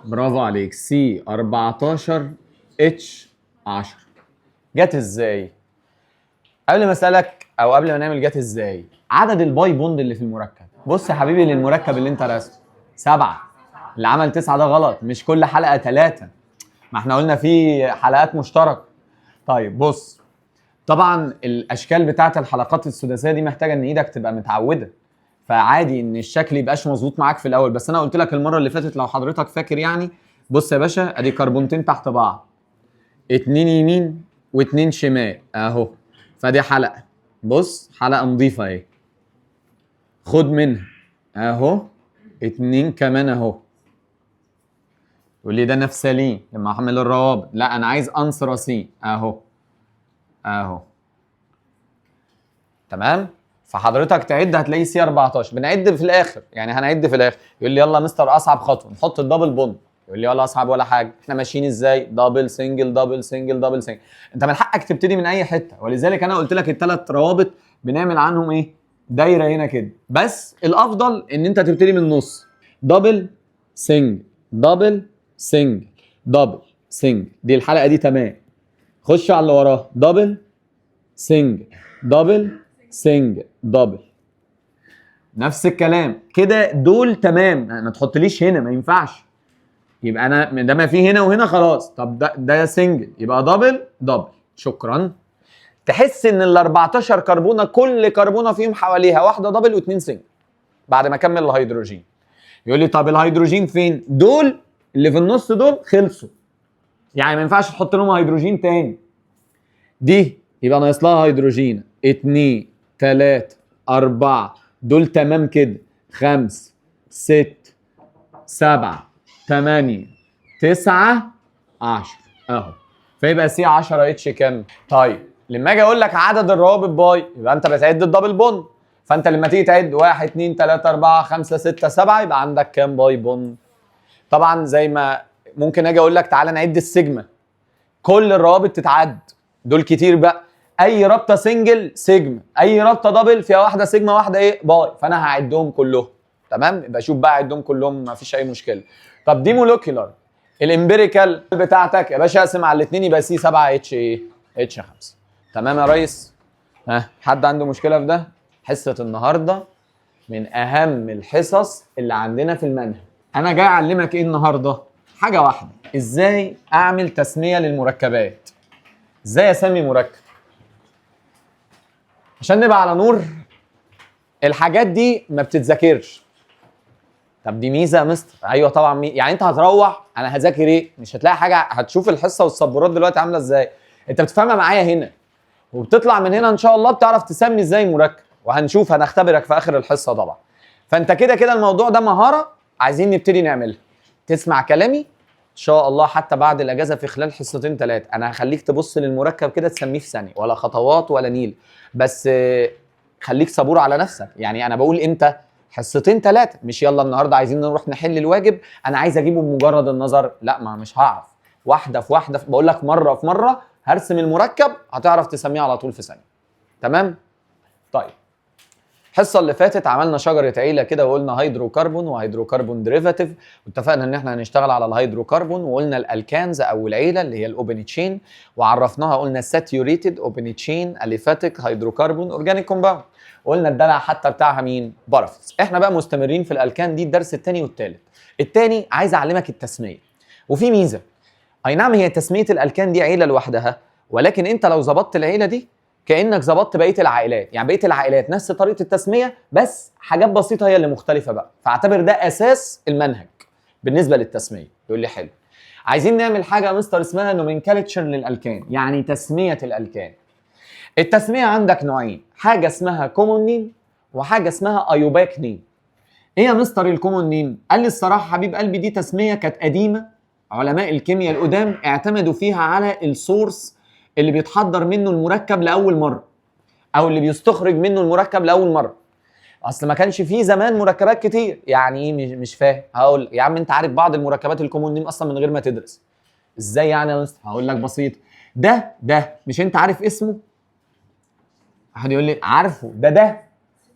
برافو عليك. سي 14 اتش 10 جت ازاي؟ قبل ما اسالك او قبل ما نعمل جت ازاي، عدد الباي بوند اللي في المركب. بص يا حبيبي للمركب اللي انت راسمه 7. اللي عمل 9 ده غلط، مش كل حلقه 3. ما احنا قلنا في حلقات مشتركه. طيب بص، طبعا الاشكال بتاعت الحلقات السداسيه دي محتاجه ان ايدك تبقى متعوده، فعادي ان الشكل يبقاش مظبوط معاك في الاول. بس انا قلت لك المره اللي فاتت لو حضرتك فاكر يعني، بص يا باشا ادي كربونتين تحت بعض، 2 يمين و2 شمال اهو، فدي حلقه. بص حلقه نظيفه اهي، خد منها اهو 2 كمان اهو. يقول لي ده نفسلين لما احمل الروابط، لا انا عايز انثراسين اهو اهو. تمام؟ فحضرتك تعد هتلاقي سي 14. بنعد في الاخر يعني، هنعد في الاخر. يقول لي يلا يا مستر اصعب خطوه نحط الدبل بوند. يقول لي يلا اصعب ولا حاجه، احنا ماشيين ازاي؟ دبل سنجل دبل سنجل دبل سنجل. انت من حقك تبتدي من اي حته، ولذلك انا قلت لك الثلاث روابط بنعمل عنهم ايه؟ دايره هنا كده. بس الافضل ان انت تبتدي من النص، دبل سنجل دبل سنجل دبل سنجل. دي الحلقه دي تمام. خش على اللي وراها، دبل سنجل دبل سنجل دبل، نفس الكلام كده. دول تمام، ما تحطليش هنا، ما ينفعش. يبقى انا ده ما في هنا وهنا خلاص. طب ده سنجل يبقى دبل دبل. شكرا. تحس ان ال 14 كربونه كل كربونه فيهم حواليها واحده دبل واثنين سنجل بعد ما اكمل الهيدروجين. يقول لي طب الهيدروجين فين؟ دول اللي في النص دول خلصوا، يعني ما ينفعش تحط لهم هيدروجين تاني. دي يبقى ناقص لها هيدروجين 2 3 4، دول تمام كده. 5 6 7 8 9 10 اهو. فيبقى سي 10 اتش كام؟ طيب لما اجي اقول لك عدد الروابط باي، يبقى انت بتعد الدبل بوند. فانت لما تيجي تعد 1 2 3 4 5 6 7 يبقى عندك كام باي بوند؟ طبعا زي ما ممكن اجي اقول لك تعالى نعد السيجما، كل الروابط تتعد. دول كتير بقى. اي رابطه سنجل سيجما، اي رابطه دبل فيها واحده سيجما واحده ايه باي، فانا هعدهم كلهم. تمام؟ يبقى شوف بقى اعدهم كلهم ما فيش اي مشكله. طب دي مولوكيولار، الامبيريكال بتاعتك يا باشا اقسم على الاثنين يبقى سي 7 اتش ايه؟ اتش 5. تمام يا ريس؟ ها حد عنده مشكله في ده؟ حصه النهارده من اهم الحصص اللي عندنا في المنهج. انا جاي اعلمك ايه النهارده؟ حاجه واحده، ازاي اعمل تسميه للمركبات. ازاي اسمي مركب عشان نبقى على نور. الحاجات دي ما بتتذاكرش. طب دي ميزه يا مستر. ايوه طبعا يعني انت هتروح انا هذاكر ايه؟ مش هتلاقي حاجه. هتشوف الحصه والسبورات دلوقتي عامله ازاي، انت بتفهمها معايا هنا، وبتطلع من هنا ان شاء الله بتعرف تسمي ازاي مركب. وهنشوف، هنختبرك في اخر الحصه طبعا. فانت كده كده الموضوع ده مهاره عايزين نبتدي نعملها. تسمع كلامي ان شاء الله حتى بعد الاجازه في خلال حصتين 3 انا هخليك تبص للمركب كده تسميه في ثانيه، ولا خطوات ولا نيل. بس خليك صبور على نفسك. يعني انا بقول امتى؟ حصتين 3، مش يلا النهارده عايزين نروح نحل الواجب انا عايز اجيبه بمجرد النظر. لا، ما مش هعرف. واحده في واحده، بقول لك مره في مره هرسم المركب هتعرف تسميه على طول في ثانيه. تمام؟ طيب الحصه اللي فاتت عملنا شجره عيله كده وقلنا هيدروكربون وهيدروكربون ديريفاتيف، واتفقنا ان احنا هنشتغل على الهيدروكربون، وقلنا الالكانز او العيله اللي هي الاوبن تشين، وعرفناها قلنا ساتيوريتد اوبن تشين اليفاتيك هيدروكربون اورجانيك كومباوند، وقلنا الدلع حتى بتاعها مين؟ بارافيس. احنا بقى مستمرين في الالكان دي الدرس الثاني والثالث. الثاني عايز اعلمك التسميه، وفي ميزه. اي نعم هي تسميه الالكان دي عيله لوحدها، ولكن انت لو ظبطت العيله دي كانك ظبطت بقيه العائلات. يعني بقيه العائلات نفس طريقه التسميه بس حاجات بسيطه هي اللي مختلفه بقى. فاعتبر ده اساس المنهج بالنسبه للتسميه. يقول لي حلو، عايزين نعمل حاجه يا مستر اسمها نومنكلتشر للالكان، يعني تسميه الالكان. التسميه عندك نوعين، حاجه اسمها كومون نيم وحاجه اسمها ايوباك نيم. ايه يا مستر الكومون نيم؟ قال لي الصراحه حبيب قلبي دي تسميه كانت قديمه، علماء الكيمياء القدام اعتمدوا فيها على السورس اللي بيتحضر منه المركب لاول مره، او اللي بيستخرج منه المركب لاول مره. اصل ما كانش فيه زمان مركبات كتير. يعني ايه؟ مش فاهم. هقول يا عم انت عارف بعض المركبات الكومون نيم اصلا من غير ما تدرس. ازاي يعني يا مستر؟ هقول لك بسيط. ده مش انت عارف اسمه؟ حد يقول لي عارفه. ده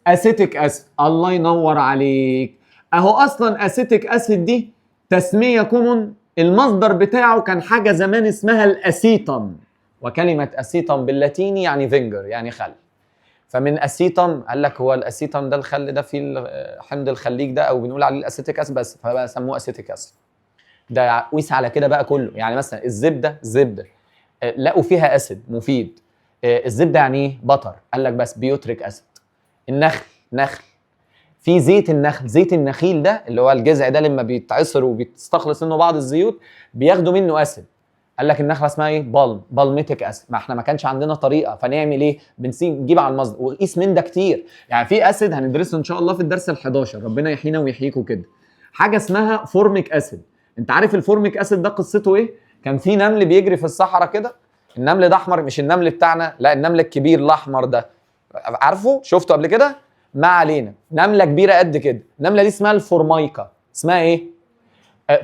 اسيتيك اسيد. الله ينور عليك. اهو اصلا اسيتيك اسيد دي تسميه كومون، المصدر بتاعه كان حاجه زمان اسمها الاسيتم، وكلمه اسيتم باللاتيني يعني فينجر، يعني خل. فمن اسيتم قال لك هو الاسيتم ده الخل ده فيه حمض الخليج ده، او بنقول عليه الاسيتيك اسيد بس، فبقى سموه اسيتيك اسيد. ده قيس على كده بقى كله. يعني مثلا الزبده لقوا فيها اسيد مفيد. الزبده يعني ايه؟ بطر، قال لك بس بيوتريك اسيد. نخل في زيت النخل، زيت النخيل ده اللي هو الجذع ده لما بيتعصر وبيستخلص منه بعض الزيوت بياخدوا منه اسيد، قال لك النخله اسمها ايه؟ بالميتيك اسيد. ما احنا ما كانش عندنا طريقه، فنعمل ايه؟ نجيب على المصدر وقيس من ده كتير. يعني في اسيد هندرسه ان شاء الله في الدرس ال11، ربنا يحيينا ويحييكم كده، حاجه اسمها فورميك اسيد. انت عارف الفورميك اسيد ده قصته ايه؟ كان في نمل بيجري في الصحراء كده، النمل ده احمر، مش النمل بتاعنا، لا النمل الكبير الاحمر ده، عارفه؟ شفته قبل كده؟ ما علينا، نمله كبيره قد كده، النمله دي اسمها الفورمايكا. اسمها ايه؟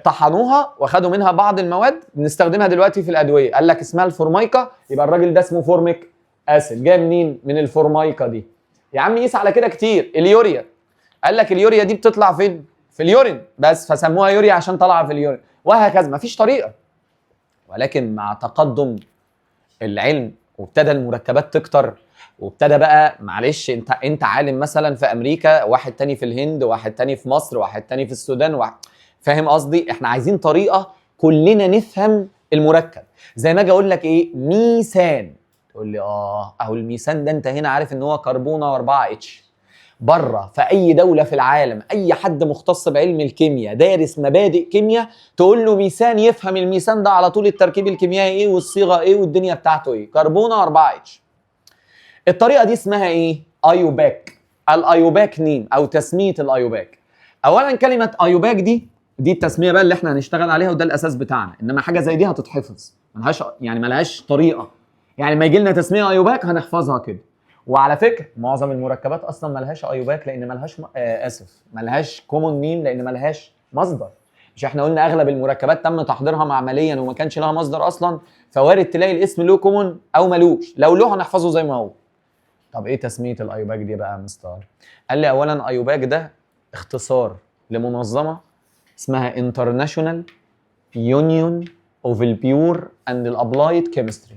طحنوها واخدوا منها بعض المواد بنستخدمها دلوقتي في الادويه، قال لك اسمها الفورمايكا، يبقى الراجل ده اسمه فورميك اسيد. جاي منين؟ من الفورمايكا دي. يا عم قيس على كده كتير. اليوريا، قال لك اليوريا دي بتطلع فين؟ في اليورين بس، فسموها يوريا عشان طالعه في اليورين، وهكذا. مفيش طريقه. ولكن مع تقدم العلم وابتدى المركبات تكتر، وابتدى بقى معلش انت عالم مثلا في امريكا، واحد تاني في الهند، واحد تاني في مصر، واحد تاني في السودان، فاهم قصدي؟ احنا عايزين طريقه كلنا نفهم المركب. زي ما اجي اقول لك ايه؟ ميثان، تقول لي اهو الميثان ده انت هنا عارف ان هو كربونه و4 اتش. بره في اي دوله في العالم اي حد مختص بعلم الكيمياء دارس مبادئ كيمياء تقول له ميثان، يفهم الميثان ده على طول التركيب الكيميائي ايه والصيغه ايه والدنيا بتاعته ايه، كربونه و4 اتش. الطريقه دي اسمها ايه؟ ايوباك. الايوباك نيم او تسميه الايوباك. اولا كلمه ايوباك دي التسميه بقى اللي احنا هنشتغل عليها وده الاساس بتاعنا، انما حاجه زي دي هتتحفظ، ملهاش طريقه. يعني ما يجي لنا تسميه ايوباك هنحفظها كده. وعلى فكره معظم المركبات اصلا ملهاش ايوباك لان ملهاش كومون نيم لان ملهاش مصدر. مش احنا قلنا اغلب المركبات تم تحضيرها معمليا وما كانش لها مصدر اصلا، فوارد تلاقي الاسم له كومون او ملوش، لو له هنحفظه زي ما هو. طب ايه تسميه الايوباك دي بقى يا مستر؟ قال لي اولا ايوباك ده اختصار لمنظمه اسمها International Union of the Pure and the Applied Chemistry،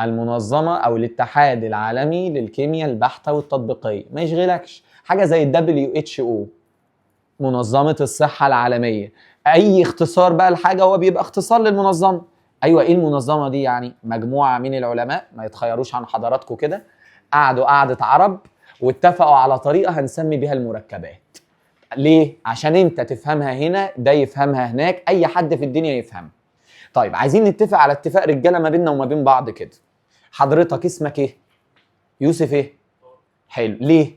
المنظمة أو الاتحاد العالمي للكيمياء البحتة والتطبيقية. ما يشغلكش حاجة زي WHO، منظمة الصحة العالمية. أي اختصار بقى الحاجة هو بيبقى اختصار للمنظمة. أيوة، إيه المنظمة دي؟ يعني مجموعة من العلماء ما يتخيروش عن حضراتكم كده، قعدوا قعدة عرب واتفقوا على طريقة هنسمي بيها المركبات. ليه؟ عشان انت تفهمها هنا، ده يفهمها هناك، اي حد في الدنيا يفهم. طيب عايزين نتفق على اتفاق رجاله ما بيننا وما بين بعض كده. حضرتك اسمك ايه؟ يوسف ايه؟ حلو. ليه؟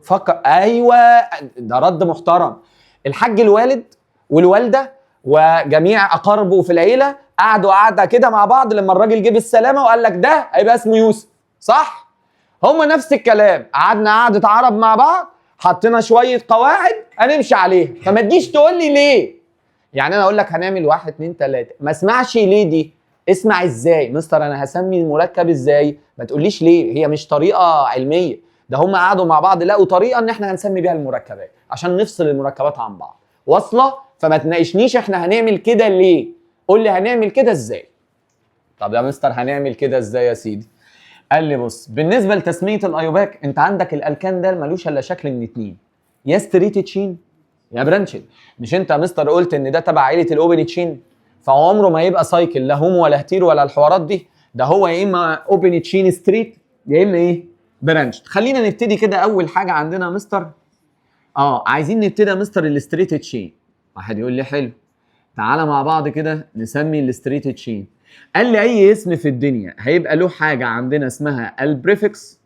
فكر. ايوه، ده رد محترم. الحاج الوالد والوالده وجميع اقاربه في العيله قعدوا قعده كده مع بعض لما الراجل جه بالسلامه وقال لك ده هيبقى اسمه يوسف، صح؟ هم نفس الكلام، قعدنا قعده عرب مع بعض، حطينا شويه قواعد هنمشي عليها، فما تجيش تقول لي ليه. يعني انا اقول لك هنعمل 1 2 3، ما اسمعش ليه دي، اسمع ازاي. مستر انا هسمي المركب ازاي؟ ما تقوليش ليه، هي مش طريقه علميه، ده هم قعدوا مع بعض لقوا طريقه ان احنا هنسمي بيها المركبات عشان نفصل المركبات عن بعض. واصله؟ فما تناقشنيش احنا هنعمل كده ليه، قول لي هنعمل كده ازاي. طب يا مستر هنعمل كده ازاي يا سيدي؟ قال لي بص، بالنسبه لتسميه الايوباك انت عندك الالكان ده ملوش الا شكل من 2، يا ستريت تشين يا برانشد. مش انت يا مستر قلت ان ده تبع عيله الاوبن تشين؟ فهو عمره ما يبقى سايكل، لا هومو ولا هتيرو ولا الحوارات دي، ده هو يا اما اوبن تشين ستريت يا اما ايه؟ برانشد. خلينا نبتدي كده. اول حاجه عندنا يا مستر عايزين نبتدي يا مستر الستريت تشين. واحد يقول لي حلو، تعالى مع بعض كده نسمي الستريت تشين. قال لي اي اسم في الدنيا هيبقى له حاجه عندنا اسمها البريفكس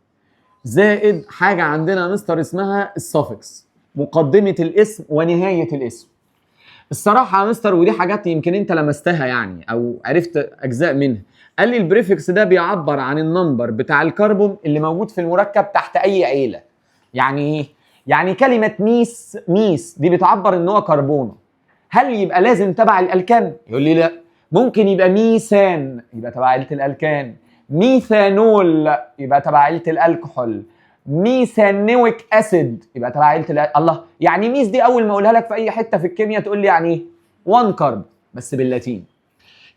زائد حاجه عندنا يا مستر اسمها السافكس، مقدمه الاسم ونهايه الاسم. الصراحه يا مستر ودي حاجات يمكن انت لمستها يعني او عرفت اجزاء منها. قال لي البريفكس ده بيعبر عن النمبر بتاع الكربون اللي موجود في المركب تحت اي عيله. يعني ايه؟ يعني كلمه ميس دي بتعبر ان هو كربونه. هل يبقى لازم تبع الالكان؟ يقول لي لا، ممكن يبقى ميثان يبقى تبع عيله الالكان، ميثانول يبقى تبع عيله الالكحول، ميثانويك اسيد يبقى تبع عيله الله. يعني ميث دي اول ما اقولها لك في اي حته في الكيمياء تقول لي يعني ايه؟ 1 كارب بس باللاتين.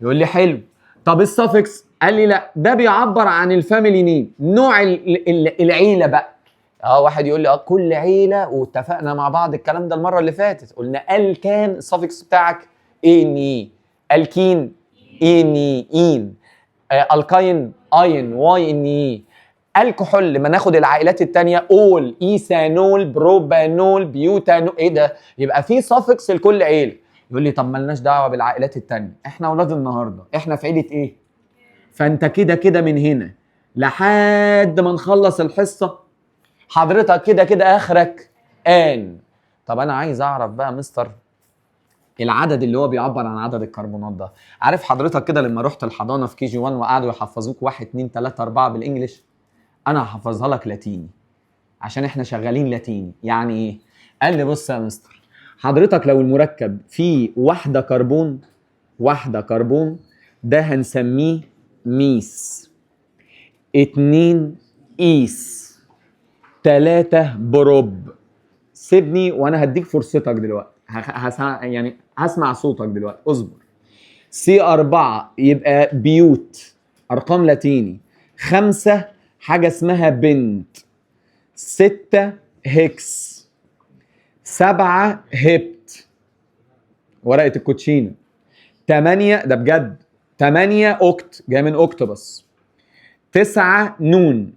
يقول لي حلو. طب السفكس قال لي لا ده بيعبر عن الفاميلي نيم، نوع العيله بقى. واحد يقول لي كل عيله، واتفقنا مع بعض الكلام ده المره اللي فاتت، قلنا الكان السفكس بتاعك اني، الكين اني ان، الكاين اين واي ان اي، الكحول لما ناخد العائلات الثانيه اول، ايثانول، بروبانول، بيوتانول. ايه ده؟ يبقى في سفكس لكل عيله. يقول لي طب مالناش دعوه بالعائلات الثانيه، احنا اولاد النهارده احنا في عيله ايه؟ فانت كده كده من هنا لحد ما نخلص الحصه حضرتك كده كده اخرك ان. طب انا عايز اعرف بقى مستر العدد اللي هو بيعبر عن عدد الكربونات ده. عارف حضرتك كده لما رحت الحضانه في كي جي 1 وقعدوا يحفظوك 1 2 3 4 بالانجلش، انا هحفظها لك لاتيني عشان احنا شغالين لاتيني. يعني ايه؟ قال لي بص يا مستر، حضرتك لو المركب فيه واحده كربون ده هنسميه ميس، 2 ايس، 3 بروب. سيبني وانا هديك فرصتك دلوقتي، يعني هسمع صوتك دلوقتي، اصبر. سي 4 يبقى بيوت، ارقام لاتيني. 5 حاجه اسمها بنت، 6 هيكس، 7 هبت ورقه الكوتشينه، 8 ده بجد 8 اوكت جاي من اوكتوبس، 9 نون،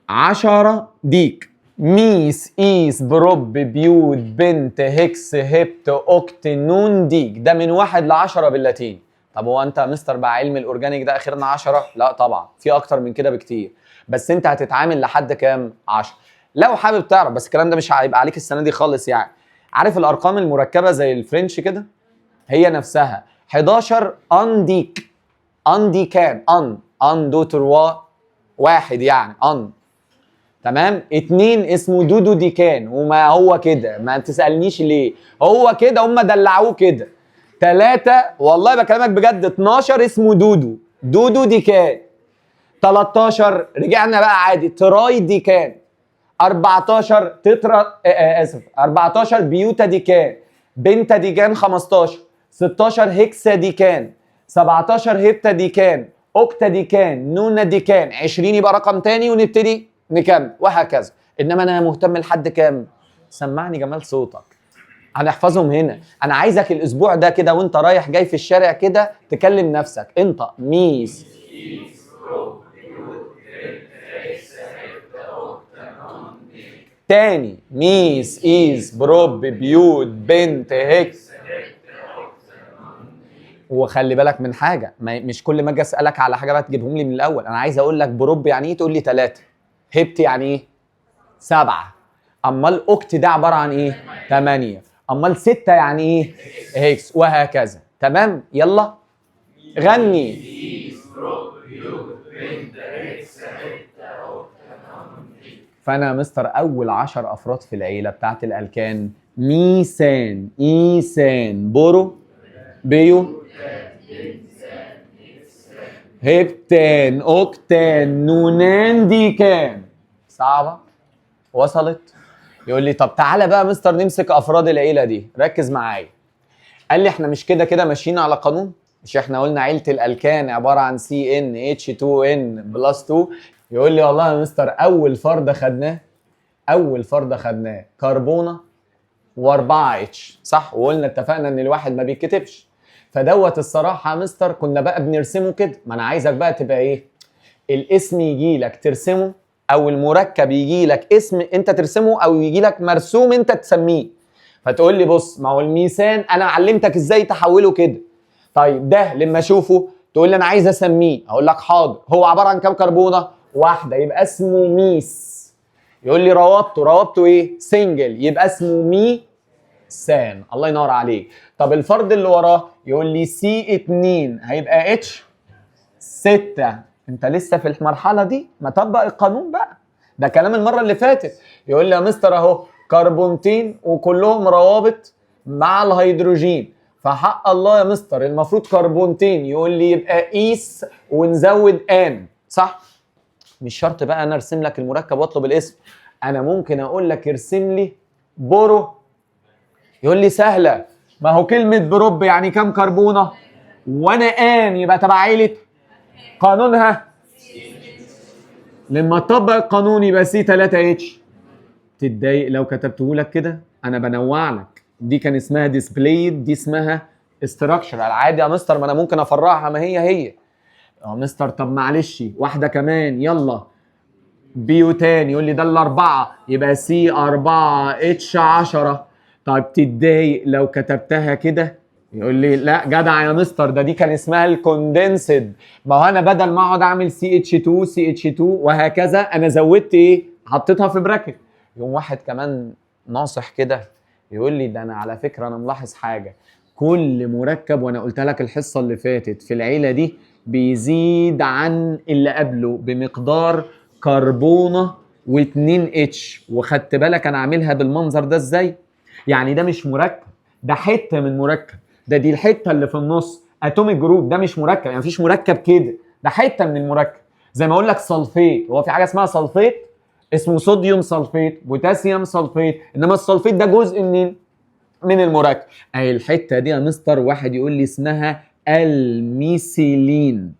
10 ديك. ميس ايس بروب بيوت بنت هكس هبت اوكت نون ديك. ده من 1 ل10 باللاتين. طب هو انت مستر بقى علم الاورجانيك ده اخرنا 10؟ لا طبعا في اكتر من كده بكتير، بس انت هتتعامل لحد كام؟ 10 لو حابب تعرف. بس الكلام ده مش هيبقى عليك السنه دي خالص. يعني عارف الارقام المركبه زي الفرنش كده هي نفسها 11 ان ديك، ان دي كان ان دو تروا واحد يعني ان، تمام. 2 اسمه دودو دي كان، وما هو كده ما تسألنيش ليه، هو كده هم دلعوه كده. 3 والله بكلمك بجد 12 اسمه دودو دي كان. 13 رجعنا بقى عادي تراي دي كان. 14 تترا 14 بيوتا دي كان، بنتا دي كان. 15 16 هيكسا دي كان، 17 هيبتا دي كان، اوكتا دي كان، نونا دي كان. 20 يبقى رقم تاني ونبتدي نكمل وهكذا. انما انا مهتم لحد كام؟ سمعني جمال صوتك. هنحفظهم هنا. انا عايزك الاسبوع ده كده وانت رايح جاي في الشارع كده تكلم نفسك انت ميس تاني. ميس ايز بروب بيوت بنت هيكس. وخلي بالك من حاجه، مش كل ما اجي اسالك على حاجه بقى تجيبهم لي من الاول. انا عايز اقول لك بروب يعني ايه تقول لي 3، هبت يعني ايه 7، امال اوكت ده عباره عن ايه 8، امال 6 يعني ايه هيكس، وهكذا. تمام يلا غني. فانا مستر اول 10 افراد في العيله بتاعت الالكان ميثان، ايثان، بورو، بيو، هبتان، اوكتان، نونان، ديكان. صعبه؟ وصلت؟ يقول لي طب تعالى بقى مستر نمسك افراد العيله دي، ركز معايا. قال لي احنا مش كده كده ماشيين على قانون؟ مش احنا قلنا عيله الالكان عباره عن سي ان اتش 2 ان بلس 2؟ يقول لي والله يا مستر اول فرد خدناه كربونه و4 اتش، صح؟ وقلنا اتفقنا ان الواحد ما بيتكتبش. فدوت الصراحه يا مستر كنا بقى بنرسمه كده. ما انا عايزك بقى تبقى ايه؟ الاسم يجي لك ترسمه، او المركب يجي لك اسم انت ترسمه، او يجي لك مرسوم انت تسميه. فتقول لي بص ما هو الميثان انا علمتك ازاي تحوله كده. طيب ده لما اشوفه تقول لي انا عايز اسميه، اقول لك حاضر. هو عباره عن كام كربونه؟ واحده، يبقى اسمه ميس. يقول لي روابطه ايه؟ سنجل، يبقى اسمه ميثان. الله ينور عليك. طب الفرد اللي وراه يقول لي سي 2 هيبقى اتش 6. انت لسه في المرحله دي، ما طبق القانون بقى، ده كلام المره اللي فاتت. يقول لي يا مستر اهو كربونتين وكلهم روابط مع الهيدروجين، فحق الله يا مستر المفروض كربونتين. يقول لي يبقى ايس ونزود ان، صح؟ مش شرط بقى انا ارسم لك المركب واطلب الاسم، انا ممكن اقول لك ارسم لي بورو، يقول لي سهله، ما هو كلمه بروب يعني كام كربونه، وانا ان يبقى تبع عيله قانونها، لما اطبق القانون يبقى سي 3 اتش. تتضايق لو كتبته لك كده؟ انا بنوع لك، دي كان اسمها ديسبلايد، دي اسمها استراكشر. العادي يا مستر ما انا ممكن افرعها، ما هي هي. يا مستر طب معلش واحده كمان يلا، بيوتان، يقول لي ده الاربعه يبقى سي 4 اتش 10. طيب تتضايق لو كتبتها كده؟ يقول لي لا جدع يا مستر، دي كان اسمها الكوندنسد، ما هو انا بدل ما اقعد اعمل سي اتش 2 سي اتش 2 وهكذا، انا زودت ايه؟ حطيتها في براكت. يوم واحد كمان ناصح كده يقول لي ده انا على فكره انا ملاحظ حاجه، كل مركب، وانا قلت لك الحصه اللي فاتت في العيله دي بيزيد عن اللي قبله بمقدار كربونه و2 اتش، وخدت بالك انا عاملها بالمنظر ده ازاي؟ يعني ده مش مركب، ده حته من مركب، دي الحته اللي في النص اتوميك جروب، ده مش مركب، يعني مفيش مركب كده، ده حته من المركب. زي ما اقول لك صلفيت، هو في حاجه اسمها صلفيت؟ اسمه صوديوم صلفيت، بوتاسيوم صلفيت، انما الصلفيت ده جزء منين؟ من المركب. اهي الحته دي يا مستر واحد يقول لي اسمها الميثيلين.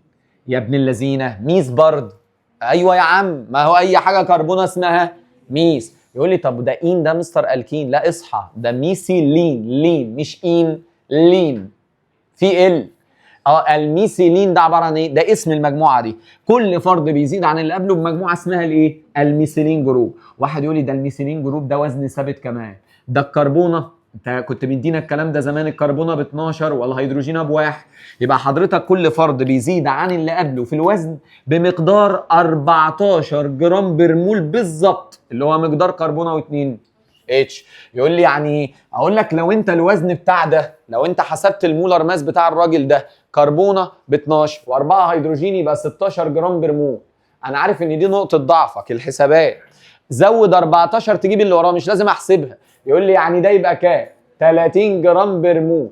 يا ابن اللذينه ميث برضه، ايوه يا عم، ما هو اي حاجه كربونه اسمها ميث. يقول لي طب ده اين ده مستر الكين؟ لا اصحى، ده ميثيلين، لين مش ان، لين في ال. الميثيلين ده عباره عن ايه؟ ده اسم المجموعه دي، كل فرد بيزيد عن اللي قبله بمجموعه اسمها الايه؟ الميثيلين جروب. واحد يقول لي ده الميثيلين جروب ده وزن ثابت كمان، ده الكربونه، انت كنت مدينا الكلام ده زمان، الكربونه ب 12 والهيدروجين بواحد، يبقى حضرتك كل فرد بيزيد عن اللي قبله في الوزن بمقدار 14 جرام برمول بالظبط، اللي هو مقدار كربونه و2 اتش. يقول لي يعني اقول لك لو انت الوزن بتاع ده، لو انت حسبت المولر ماس بتاع الراجل ده كربونه ب 12 و4 هيدروجين يبقى 16 جرام برمول، انا عارف ان دي نقطه ضعفك الحسابات، زود 14 تجيب اللي وراه، مش لازم احسبها. يقول لي يعني ده يبقى كام؟ 30 جرام برمول.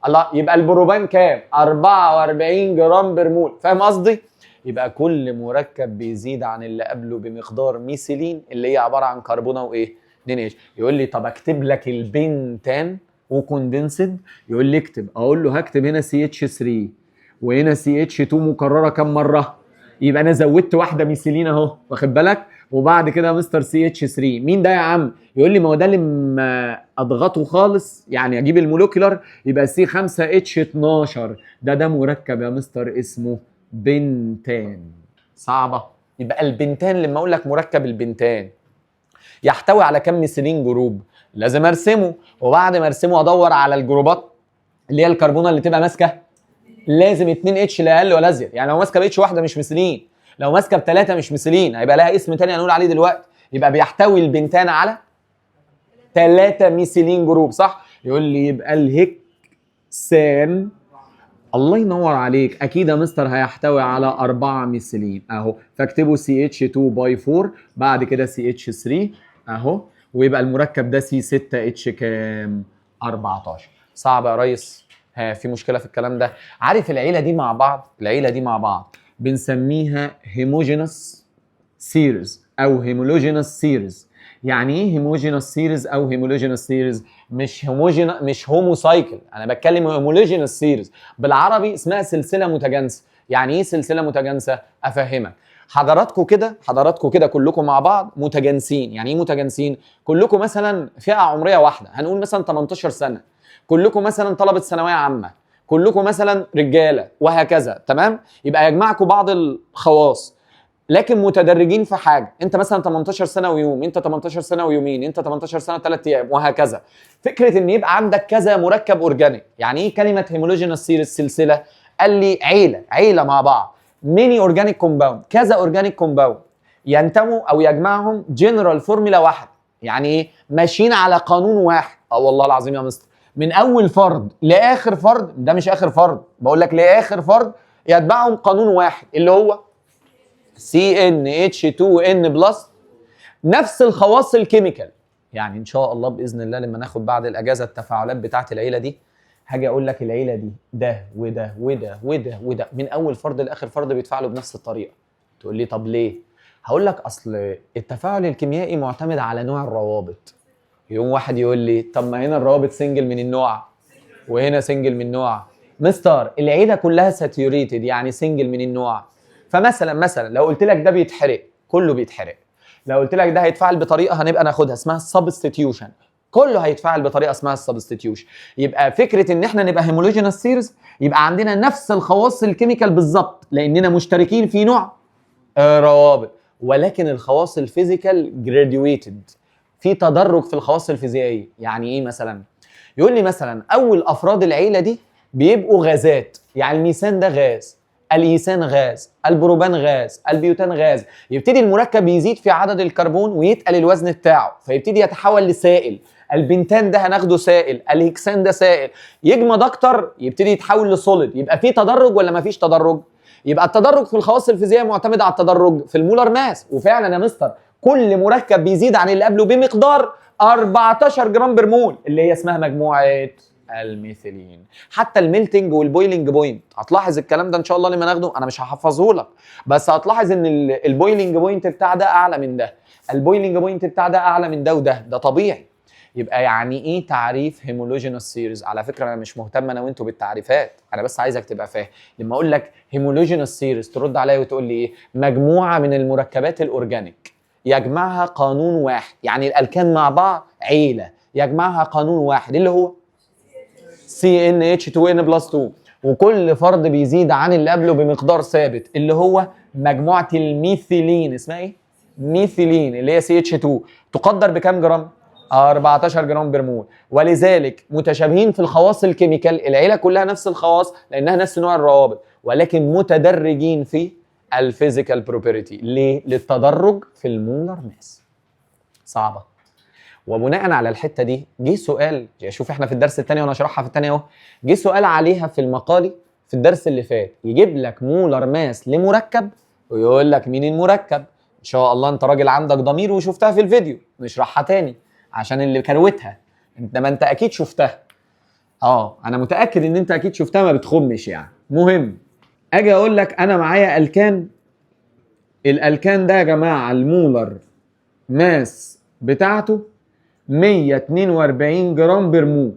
الله، يبقى البروبان كام؟ 44 جرام برمول. فاهم قصدي؟ يبقى كل مركب بيزيد عن اللي قبله بمقدار ميثيلين اللي هي عباره عن كربونه وايه؟ 2 اتش. يقول لي طب اكتب لك البنتان وكوندنسد؟ يقول لي اكتب، اقول له هكتب هنا سي اتش 3 وهنا سي اتش 2 مكرره كام مره؟ يبقى انا زودت واحده ميثيلين اهو، واخد بالك؟ وبعد كده مستر سي اتش 3 مين ده يا عم؟ يقول لي ما هو ده لما اضغطه خالص يعني اجيب المولوكيولر يبقى سي 5 اتش 12، ده مركب يا مستر اسمه بنتان. صعبه؟ يبقى البنتان لما اقول لك مركب البنتان يحتوي على كم ميثيلين جروب؟ لازم ارسمه، وبعد ما ارسمه ادور على الجروبات اللي هي الكربونه اللي تبقى ماسكه، لازم 2 اتش لا اقل ولا ازيد، يعني لو ماسكه ب اتش واحده مش ميثيلين، لو ماسكه بثلاثه مش ميثيلين، هيبقى لها اسم تاني هنقول عليه دلوقتي. يبقى بيحتوي البنتان على 3 ميثيلين جروب، صح؟ يقول لي يبقى الهكسان، الله ينور عليك، اكيد يا مستر هيحتوي على 4 ميثيلين اهو، فاكتبوا سي اتش 2 باي 4 بعد كده سي اتش 3 اهو، ويبقى المركب ده سي 6 اتش كام؟ 14. صعب يا ريس؟ ها في مشكله في الكلام ده؟ عارف العيله دي مع بعض، العيله دي مع بعض بنسميها هيموجينوس سيريز او هيمولوجينوس سيريز. يعني ايه هيموجينوس سيريز او هيمولوجينوس سيريز؟ مش هومو سايكل، انا بتكلم هيمولوجينوس سيريز، بالعربي اسمها سلسله متجانسه. يعني ايه سلسله متجانسه؟ افهمك. حضراتكم كده كلكم مع بعض متجانسين. يعني ايه متجانسين؟ كلكم مثلا فئه عمريه واحده، هنقول مثلا 18 سنه، كلكم مثلا طلبه ثانويه عامه، كلكم مثلا رجاله، وهكذا، تمام؟ يبقى يجمعكم بعض الخواص، لكن متدرجين في حاجه، انت مثلا 18 سنه ويوم، انت 18 سنه ويومين، انت 18 سنه و3 ايام، وهكذا. فكره ان يبقى عندك كذا مركب اورجانيك. يعني ايه كلمه هيمولوجينوس سيريز سلسله؟ قال لي عيله مع بعض، ميني اورجانيك كومباوند، كذا اورجانيك كومباوند ينتموا او يجمعهم جنرال فورمولا واحد. يعني ايه؟ ماشيين على قانون واحد. والله العظيم يا مستر، من اول فرد لاخر فرد، ده مش اخر فرد، بقول لك لاخر فرد يتبعهم قانون واحد اللي هو CnH2n بلس، نفس الخواص الكيميكال. يعني ان شاء الله باذن الله لما ناخد بعد الاجازه التفاعلات بتاعت العيله دي، هاجي اقول لك العيله دي ده وده وده وده وده من اول فرد لاخر فرد بيتفاعلوا بنفس الطريقه. تقول لي طب ليه؟ هقول لك اصل التفاعل الكيميائي معتمد على نوع الروابط. يوم واحد يقول لي طب ما هنا الروابط سنجل من النوع وهنا سنجل من نوع. مستر العيله كلها ساتيوريتد يعني سنجل من النوع. فمثلا لو قلت لك ده بيتحرق كله بيتحرق، لو قلت لك ده هيتفاعل بطريقه هنبقى ناخدها اسمها السبستيتيوشن، كله هيتفاعل بطريقه اسمها السبستيتيوشن. يبقى فكره ان احنا نبقى هيمولوجينوس سيريز يبقى عندنا نفس الخواص الكيميكال بالظبط لاننا مشتركين في نوع روابط، ولكن الخواص الفيزيكال جراديويتد، في تدرج في الخواص الفيزيائيه. يعني ايه مثلا؟ يقول لي مثلا اول افراد العيله دي بيبقوا غازات، يعني الميثان ده غاز، الايثان غاز، البروبان غاز، البيوتان غاز. يبتدي المركب يزيد في عدد الكربون ويتقل الوزن بتاعه فيبتدي يتحول لسائل. البنتان ده هناخده سائل، الهكسان ده سائل، يجمد اكتر يبتدي يتحول لسوليد. يبقى في تدرج ولا ما فيش تدرج؟ يبقى التدرج في الخواص الفيزيائيه معتمد على التدرج في المولر ماس. وفعلا يا مستر كل مركب بيزيد عن اللي قبله بمقدار 14 جرام برمول اللي هي اسمها مجموعه الميثيلين. حتى الميلتنج والبويلنج بوينت هتلاحظ الكلام ده ان شاء الله لما ناخده، انا مش هحفظه لك بس هتلاحظ ان البويلنج بوينت بتاع ده اعلى من ده، البويلنج بوينت بتاع ده اعلى من ده، وده طبيعي. يبقى يعني ايه تعريف هيمولوجينوس سيريز؟ على فكره انا مش مهتم انا وانتوا بالتعريفات، انا بس عايزك تبقى فاهم. لما اقول لك هيمولوجينوس سيريز ترد عليا وتقول لي ايه؟ مجموعه من المركبات الاورجانيك يجمعها قانون واحد، يعني الالكان مع بعض عيله يجمعها قانون واحد اللي هو CnH2n+2، وكل فرد بيزيد عن اللي قبله بمقدار ثابت اللي هو مجموعه الميثيلين. اسمها ايه؟ ميثيلين اللي هي CH2 تقدر بكام جرام؟ 14 جرام برمول. ولذلك متشابهين في الخواص الكيميكال، العيله كلها نفس الخواص لانها نفس نوع الروابط، ولكن متدرجين في الفيزيكال بروبرتي. ليه؟ للتدرج في المولر ماس. صعبه. وبناء على الحته دي جه سؤال، شوف احنا في الدرس الثاني وانا اشرحها في الثاني اهو، جه سؤال عليها في المقالي في الدرس اللي فات، يجيب لك مولر ماس لمركب ويقول لك مين المركب. ان شاء الله انت راجل عندك ضمير وشفتها في الفيديو، نشرحها تاني عشان اللي كروتها انت، ما انت اكيد شفتها. انا متاكد ان انت اكيد شفتها، ما بتخمش يعني. مهم اجي اقول لك انا معايا الكان، الالكان ده يا جماعه المولر ماس بتاعته 142 جرام برمول،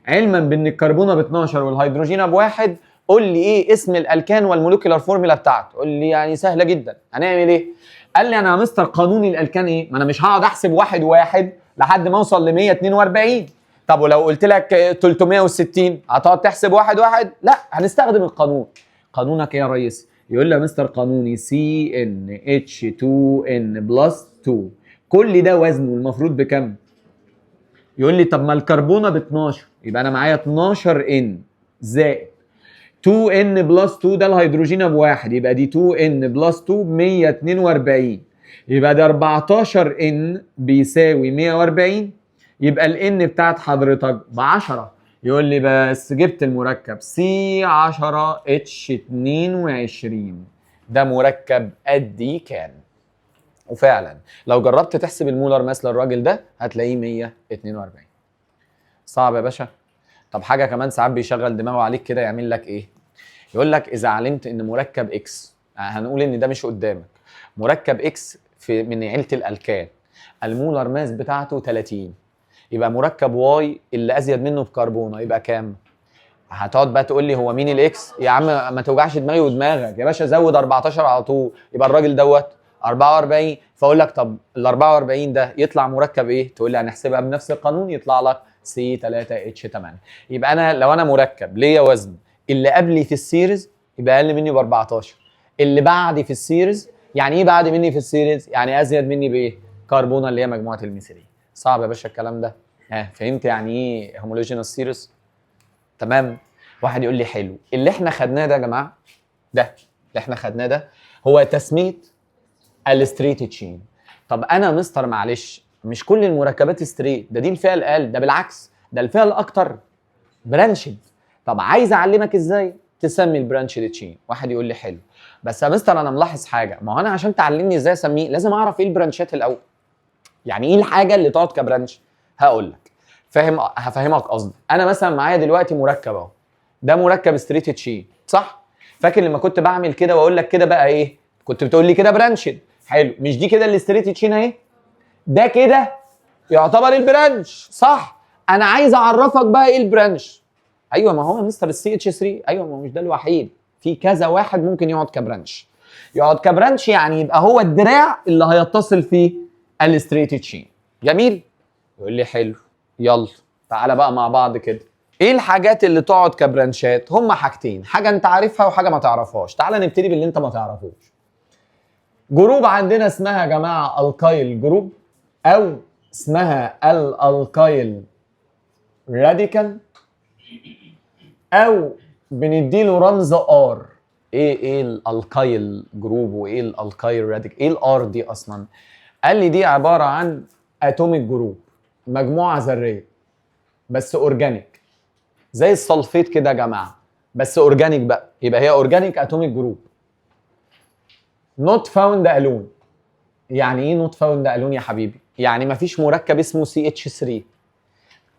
علما بان الكربونه ب 12 والهيدروجين بواحد. قول لي ايه اسم الالكان والموليكولار فورمولا بتاعته؟ قول لي يعني سهله جدا. هنعمل ايه؟ قال لي انا يا مستر قانون الالكان ايه؟ ما انا مش هقعد احسب واحد واحد لحد ما اوصل ل 142. طب ولو قلت لك 360 هتقعد تحسب واحد واحد؟ لا، هنستخدم القانون. قانونك ايه يا ريس؟ يقول لي يا مستر قانوني CnH2n+2، كل ده وزنه المفروض بكم؟ يقول لي طب ما الكربونه ب 12 يبقى انا معايا 12n زائد 2n+2 ده الهيدروجين بواحد، يبقى دي 2n+2 ب 142، يبقى ده 14n بيساوي 140، يبقى الn بتاعت حضرتك ب 10. يقول لي بس جبت المركب C10H22، ده مركب قد كان. وفعلا لو جربت تحسب المولر ماس للراجل ده هتلاقيه 142. صعب يا باشا؟ طب حاجه كمان ساعات بيشغل دماغه عليك كده، يعمل لك ايه؟ يقول لك اذا علمت ان مركب اكس، هنقول ان ده مش قدامك، مركب اكس من عيله الالكان المولر ماس بتاعته 30، يبقى مركب واي اللي ازيد منه بكربونه يبقى كام؟ هتقعد بقى تقول لي هو مين الاكس؟ يا عم ما توجعش دماغي ودماغك يا باشا، زود 14 على طول، يبقى الراجل دوت 44. فاقول لك طب ال 44 ده يطلع مركب ايه؟ تقول لي هنحسبها بنفس القانون، يطلع لك C3H8. يبقى انا لو انا مركب ليا وزن اللي قبلي في السيريز يبقى اقل مني ب 14، اللي بعدي في السيريز، يعني ايه بعد مني في السيريز؟ يعني ازيد مني بايه؟ كربونه اللي هي مجموعه الميثيلين. صعب يا باشا الكلام ده؟ فهمت يعني ايه هومولوجينوس سيريز؟ تمام. واحد يقول لي حلو، اللي احنا خدناه ده يا جماعه، ده اللي احنا خدناه ده هو تسميه الستريت تشين. طب انا مستر معلش مش كل المركبات ستريت، ده دي الفئه الاقل، ده بالعكس ده الفئه الاكتر برانشد. طب عايز اعلمك ازاي تسمي البرانشد تشين. واحد يقول لي حلو، بس يا مستر انا ملاحظ حاجه، ما هو انا عشان تعلمني ازاي اسميه لازم اعرف ايه البرانشات الاول، يعني ايه الحاجه اللي تقعد كبرانش. هقول لك، هفهمك قصدي. انا مثلا معايا دلوقتي مركب اهو، ده مركب ستريت تشين صح؟ فاكر لما كنت بعمل كده واقول لك كده بقى ايه؟ كنت بتقول لي كده برانشد، حلو، مش دي كده الاستريت تشين اهي؟ ده كده يعتبر البرانش صح؟ انا عايز اعرفك بقى ايه البرانش. ايوه ما هو مستر السي اتش 3، ايوه ما هو مش ده الوحيد، في كذا واحد ممكن يقعد كبرانش. يقعد كبرانش يعني يبقى هو الدراع اللي هيتصل فيه الاستريت تشين. جميل؟ يقول لي حلو، يلا تعالى بقى مع بعض كده. ايه الحاجات اللي تقعد كبرانشات؟ هما حاجتين، حاجه انت عارفها وحاجه ما تعرفهاش. تعالى نبتدي باللي انت ما تعرفوش. جروب عندنا اسمها يا جماعه الكايل جروب، او اسمها الالكايل راديكال، او بنديله رمز ار. ايه الالكايل جروب وايه الالكايل راديكال؟ ايه الار دي اصلا؟ قال لي دي عباره عن اتوميك جروب، مجموعه ذريه بس اورجانيك، زي السلفيت كده يا جماعه بس اورجانيك بقى، يبقى هي اورجانيك اتوميك جروب. نوت فاوند الون. يعني ايه نوت فاوند الون يا حبيبي؟ يعني مفيش مركب اسمه سي اتش 3.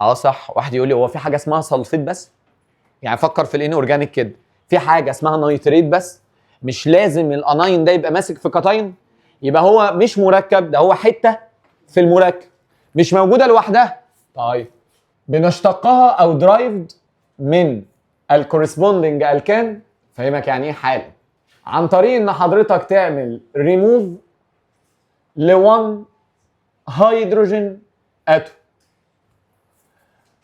اه صح، واحد يقول لي هو في حاجه اسمها سلفيت بس؟ يعني فكر في الان اورجانيك كده، في حاجه اسمها نيتريت بس؟ مش لازم الاناين ده يبقى ماسك في كاتاين؟ يبقى هو مش مركب، ده هو حته في المركب مش موجوده لوحدها. طيب بنشتقها او درايفد من الكورسبوندنج الكان، فهمك يعني ايه حاله، عن طريق ان حضرتك تعمل ريموف ل1 هيدروجين اتوم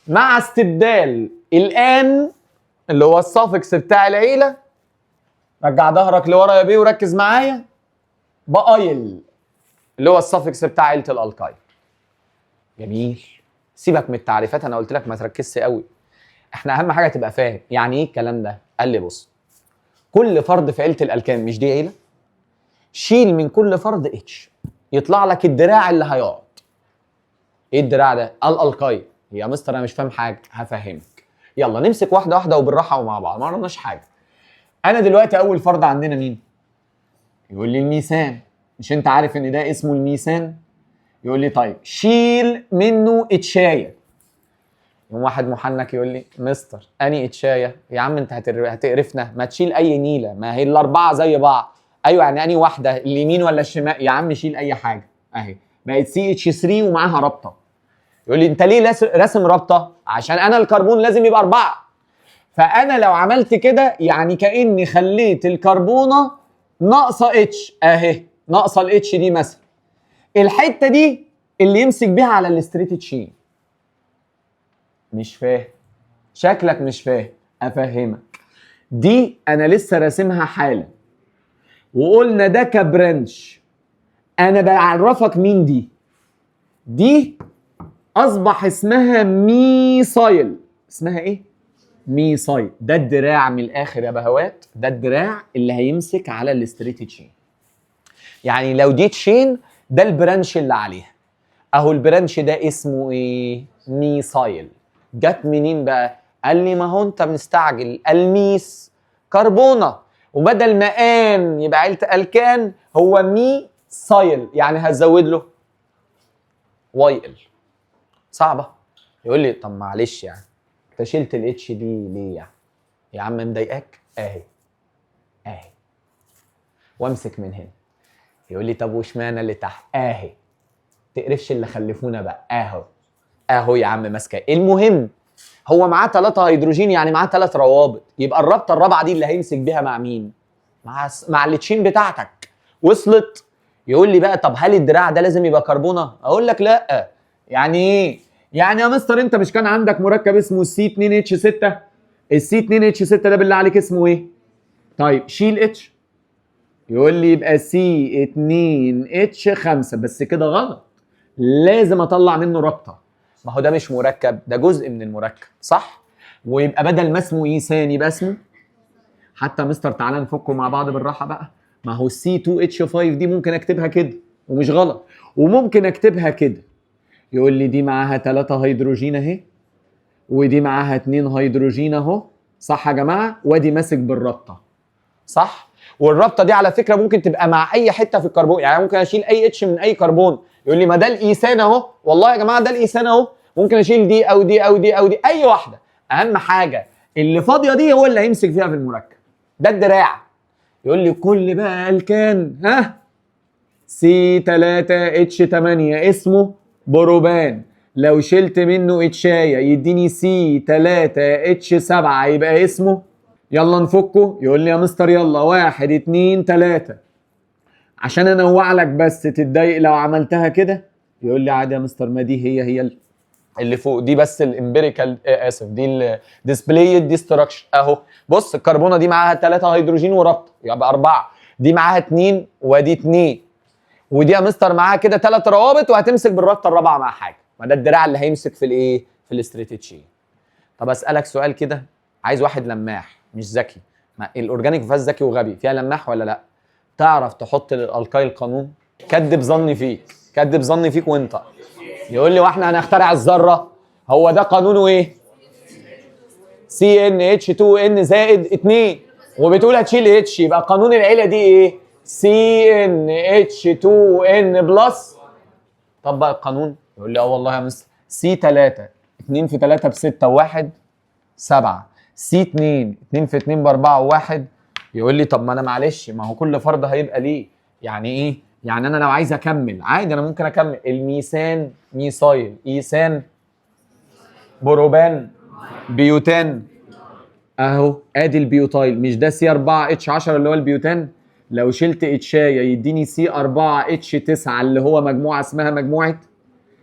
مع استبدال الان اللي هو السافكس بتاع العيله. رجع ظهرك لورا يا بيه وركز معايا. بايل اللي هو السافكس بتاع عيله الالكايل. جميل. سيبك من التعريفات، انا قلت لك ما تركزش قوي، احنا اهم حاجه تبقى فاهم يعني ايه الكلام ده. قال لي بص، كل فرد في عيله الالكان، مش دي عيله، شيل من كل فرد اتش يطلع لك الدراع اللي هيقعد. ايه الدراع ده؟ الالكايل. يا مستر انا مش فاهم حاجه، هفهمك. يلا نمسك واحده واحده وبالراحه ومع بعض، ما قلناش حاجه. انا دلوقتي اول فرد عندنا مين؟ يقول لي الميثان. مش انت عارف ان ده اسمه الميثان؟ يقول لي طيب شيل منه اتشايه. يوم واحد محنك يقول لي مستر اني اتشايه؟ يا عم انت هتقرفنا، ما تشيل اي نيله، ما هي الاربعه زي بعض. ايوه يعني اني واحده، اليمين ولا الشمال؟ يا عم شيل اي حاجه اهي، بقت سي اتش 3 ومعاها رابطه. يقول لي انت ليه راسم رابطه؟ عشان انا الكربون لازم يبقى 4. فانا لو عملت كده يعني كاني خليت الكربونه ناقصه اتش اهي، ناقصه الاتش دي مثلا، الحته دي اللي يمسك بيها على الاستريت تشين. مش فاهم؟ شكلك مش فاهم، افهمك. دي انا لسه راسمها حالا وقلنا ده كبرانش. انا بعرفك مين دي. دي اصبح اسمها ميثايل. اسمها ايه؟ ميثايل. ده الدراع من الاخر يا بهوات، ده الدراع اللي هيمسك على الاستريت تشين. يعني لو دي تشين ده البرانش اللي عليها. اهو البرانش ده اسمه ايه؟ ميثايل. جت منين بقى؟ قال لي ما هو انت مستعجل، الميث كربونه، وبدل ما ان يبقى عيله الكان هو ميثايل، يعني هزود له واي ال. صعبه؟ يقول لي طب معلش يعني انت شلت الاتش دي ليه يعني؟ يا عم مضايقاك؟ اهي اهي، وامسك من هنا. يقول لي طب واشمعنى اللي تحت؟ اهي، تقرفش اللي خلفونا بقى، اهو اهو يا عم ماسكه. المهم هو معاه 3 هيدروجين، يعني معاه 3 روابط، يبقى الرابطه الرابعه دي اللي هيمسك بيها مع مين؟ مع التشين بتاعتك. وصلت؟ يقول لي بقى طب هل الدراع ده لازم يبقى كربونه؟ اقول لك لا. يعني ايه؟ يعني يا مستر انت مش كان عندك مركب اسمه السي 2 اتش 6؟ السي 2 اتش 6 ده بالله عليك اسمه ايه؟ طيب شيل اتش. يقول لي يبقى سي 2 اتش 5، بس كده غلط، لازم اطلع منه رابطه. ما هو ده مش مركب، ده جزء من المركب صح؟ ويبقى بدل ما اسمه ايثان يبقى اسمه، حتى مستر تعالى نفكه مع بعض بالراحه بقى. ما هو السي 2 اتش 5 دي ممكن اكتبها كده ومش غلط، وممكن اكتبها كده. يقول لي دي معاها 3 هيدروجين اهي، ودي معاها 2 هيدروجين اهو، صح يا جماعه؟ وادي ماسك بالرابطه صح؟ والرابطه دي على فكره ممكن تبقى مع اي حته في الكربون، يعني ممكن اشيل اي اتش من اي كربون. يقول لي ما ده الايثان اهو، والله يا جماعه ده الايثان اهو، ممكن اشيل دي او دي او دي او دي، اي واحده. اهم حاجه اللي فاضيه دي هو اللي هيمسك فيها في المركب. ده الدراع. يقول لي كل بقى الكان ها C3H8 اسمه بروبان. لو شلت منه اتشايه يديني C3H7 يبقى اسمه، يلا نفكه. يقول لي يا مستر يلا 1 2 3 عشان انوع لك بس تتضايق لو عملتها كده. يقول لي عادي يا مستر، ما دي هي اللي فوق دي بس الامبيريكال، اسف دي الديسبلاي ديستراكشن اهو. بص الكربونه دي معاها 3 هيدروجين وربط يبقى 4، دي معاها 2 ودي 2، ودي يا مستر معاها كده 3 روابط وهتمسك بالرابطه الرابعه مع حاجه، ما ده الدراع اللي هيمسك في الايه؟ في الاستريت تشين. طب اسالك سؤال كده، عايز واحد لماح مش ذكي. الاورجانيك فاز ذكي وغبي، فيها لماح ولا لا؟ تعرف تحط للالقايل قانون؟ كدب ظني فيك، كدب ظني فيك وانت. يقول لي واحنا هنخترع الذره، هو ده قانونه ايه؟ CnH2n زائد 2 وبتقول هتشيل اتش، يبقى قانون العيله دي ايه؟ CnH2n بلس. طبق القانون. يقول لي اه والله يا مستر. C3 2 في 3 ب 6 و1 7، C2 2 في 2 ب 4 و1. يقول لي طب ما انا معلش، ما هو كل فرد هيبقى ليه. يعني ايه؟ يعني انا لو عايز اكمل عادي انا ممكن اكمل الميثان ميثايل، ايثان بروبان بيوتان اهو. ادي البيوتايل، مش ده C4H10 اللي هو البيوتان؟ لو شلت اتشايه يديني C4H9 اللي هو مجموعه اسمها مجموعه.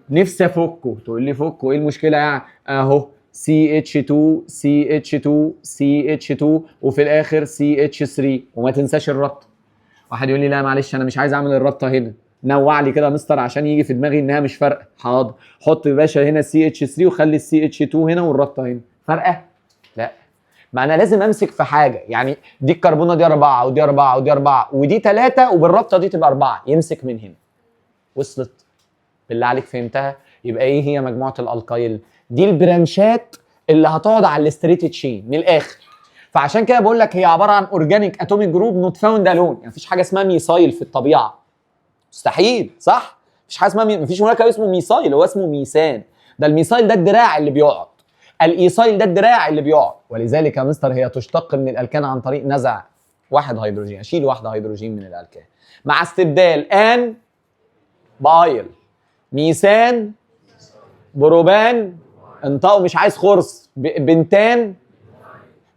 نفسي افكه، تقول لي فكه ايه المشكله يعني؟ اهو CH2 CH2 CH2 وفي الاخر CH3 وما تنساش الربطه. واحد يقول لي لا معلش انا مش عايز اعمل الربطه هنا، نوع لي كده يا مستر عشان يجي في دماغي انها مش فارقه. حاضر، حط يا باشا هنا CH3 وخلي CH2 هنا والربطه هنا. فارقه؟ لا، ما انا لازم امسك في حاجه. يعني دي الكربونه دي 4 ودي 4 ودي 4 ودي 3 وبالربطه دي تبقى 4، يمسك من هنا. وصلت؟ بالله عليك فهمتها؟ يبقى ايه هي مجموعه الالقايل؟ دي البرانشات اللي هتقعد على الاستريت تشين من الاخر. فعشان كده بقول لك هي عباره عن اورجانيك اتوميك جروب نوت فاوند الون، يعني مفيش حاجه اسمها ميثايل في الطبيعه، مستحيل، صح؟ مفيش حاجه اسمها مفيش مركب اسمه ميثايل، هو اسمه ميثان. ده الميثايل ده الدراع اللي بيقعد، الايثايل ده الدراع اللي بيقعد. ولذلك يا مستر هي تشتق من الالكان عن طريق نزع 1 هيدروجين، اشيل 1 هيدروجين من الالكان مع استبدال ان بايل ميثان بروبان، انطقوا مش عايز خرص، بنتان.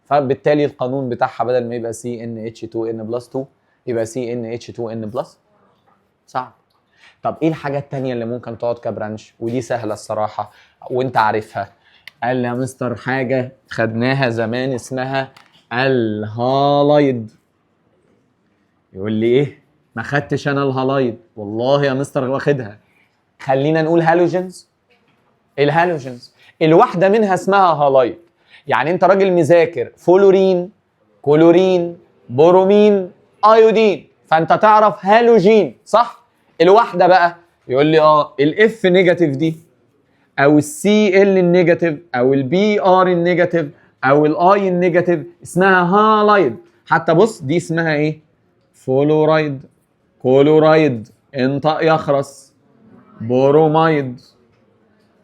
فبالتالي القانون بتاعها بدل ما يبقى CnH2n بلس 2 يبقى CnH2n بلس. صعب. طب ايه الحاجه الثانيه اللي ممكن تقعد كبرانش؟ ودي سهله الصراحه وانت عارفها. قال لي يا مستر حاجه خدناها زمان اسمها الهالايد. يقول لي ايه؟ ما خدتش انا الهالايد. والله يا مستر واخدها. خلينا نقول هالوجنز. الهالوجنز الواحده منها اسمها هالايد. يعني انت راجل مذاكر فلورين كلورين برومين ايودين، فانت تعرف هالوجين صح؟ الواحده بقى يقول لي الاف نيجاتيف دي او السي ال النيجاتيف او البي ار النيجاتيف او الاي النيجاتيف اسمها هالايد. حتى بص دي اسمها ايه؟ فلورايد كلورايد انطق يخرس برومايد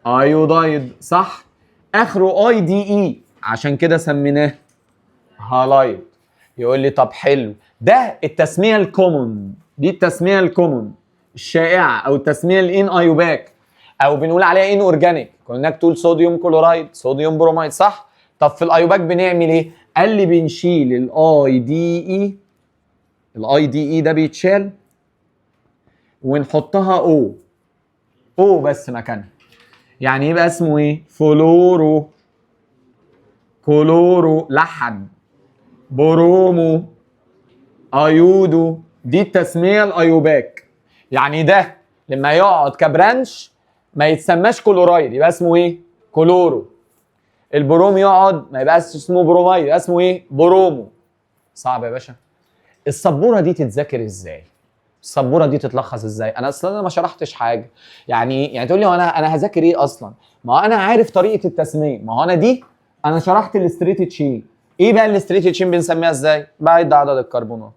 ايودايد صح؟ اخره اي دي اي عشان كده سميناه هالايد. يقول لي طب حلو، ده التسميه الكومون، دي التسميه الكومون الشائعه او التسميه الان ايوباك او بنقول عليها ان اورجانيك. كنا تقول صوديوم كلورايد صوديوم برومايد صح؟ طب في الايوباك بنعمل ايه؟ قال لي بنشيل الاي دي اي، الاي دي اي ده بيتشال ونحطها او بس مكانها. يعني يبقى اسمه ايه؟ فلورو كلورو لحن برومو ايودو. دي التسميه الايوباك. يعني ده لما يقعد كبرانش ما يتسماش كلورايد يبقى اسمه ايه؟ كلورو. البروم يقعد ما يبقاش اسمه برومايد يبقى اسمه ايه؟ برومو. صعب يا باشا. السبوره دي تتذاكر ازاي؟ السبوره دي تتلخص ازاي؟ انا اصلا ما شرحتش حاجه. يعني ايه؟ يعني تقول لي انا هذاكر ايه اصلا؟ ما هو انا عارف طريقه التسميه، ما هو انا دي انا شرحت الاستريت تشين. ايه بقى الاستريت تشين بنسميها ازاي؟ بعد عدد الكربونات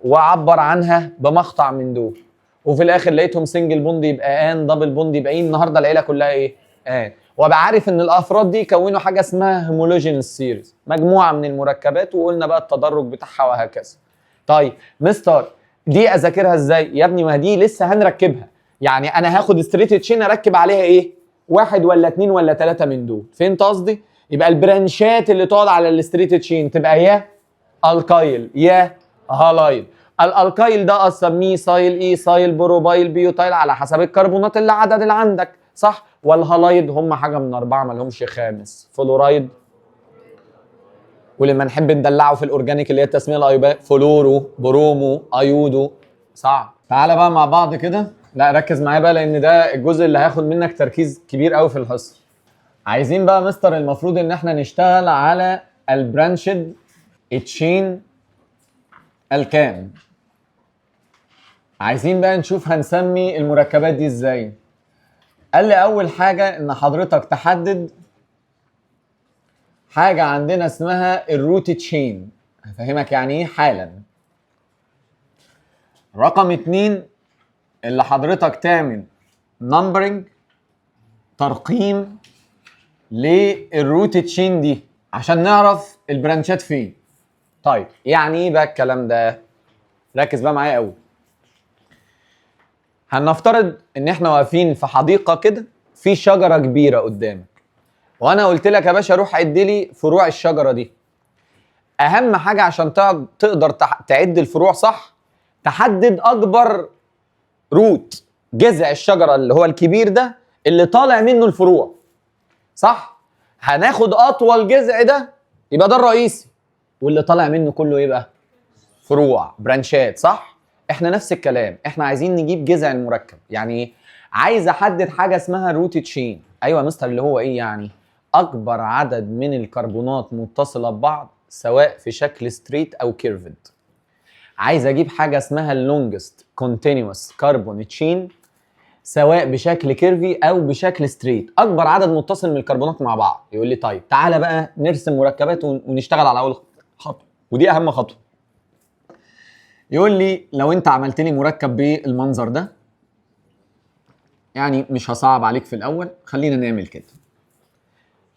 وعبر عنها بمقطع من دول، وفي الاخر لقيتهم سنجل بوند يبقى ان، دبل بوند يبقى ايه. النهارده العيله كلها ايه؟ ان. وابقى عارف ان الافراد دي يكونوا حاجه اسمها هومولوجينس سيريز، مجموعه من المركبات، وقلنا بقى التدرج بتاعها وهكذا. طيب مستر دي اذاكرها ازاي يا ابني؟ ما دي لسه هنركبها. يعني انا هاخد ستريت تشين اركب عليها ايه؟ واحد ولا اتنين ولا تلاته من دول. فهمت قصدي؟ يبقى البرانشات اللي تقعد على الستريت تشين تبقى يا الكايل يا هالايل. الالكايل ده اصلا ميثايل، ايثايل، بروبايل، بيوتايل، على حسب الكربونات اللي عدد اللي عندك، صح؟ والهالايد هم حاجه من اربعه ما لهمش خامس، فلورايد، ولما نحب ندلعه في الاورجانيك اللي هي التسميه الايوبيه، فلورو، برومو، ايودو. صعب. تعالى بقى مع بعض كده، لا ركز معايا بقى لان ده الجزء اللي هياخد منك تركيز كبير قوي في الحصه. عايزين بقى مستر المفروض ان احنا نشتغل على البرانشد تشين الكام. عايزين بقى نشوف هنسمي المركبات دي ازاي. قال لي اول حاجه ان حضرتك تحدد حاجه عندنا اسمها الروت تشين، هفهمك يعني ايه حالا. رقم 2 اللي حضرتك تعمل نمبرنج، ترقيم للروت تشين دي عشان نعرف البرانشات فين. طيب يعني ايه بقى الكلام ده؟ ركز بقى معايا قوي. هنفترض ان احنا واقفين في حديقه كده، في شجره كبيره قدامك، وانا قلت لك يا باشا روح عد لي فروع الشجره دي. اهم حاجه عشان تقدر تعد الفروع صح، تحدد اكبر روت، جذع الشجره اللي هو الكبير ده اللي طالع منه الفروع، صح؟ هناخد اطول جذع ده يبقى ده الرئيسي، واللي طالع منه كله يبقى فروع، برانشات، صح؟ احنا نفس الكلام، احنا عايزين نجيب جذع المركب. يعني ايه؟ عايز احدد حاجه اسمها روت تشين. ايوه يا مستر، اللي هو ايه يعني؟ اكبر عدد من الكربونات متصله ببعض سواء في شكل ستريت او كيرفد. عايز اجيب حاجه اسمها اللونجست كونتينوس كربون تشين سواء بشكل كيرفي او بشكل ستريت، اكبر عدد متصل من الكربونات مع بعض. يقول لي طيب تعالى بقى نرسم مركبات ونشتغل على اول خطوه، ودي اهم خطوه. يقول لي لو انت عملت لي مركب بالمنظر ده، يعني مش هصعب عليك في الاول، خلينا نعمل كده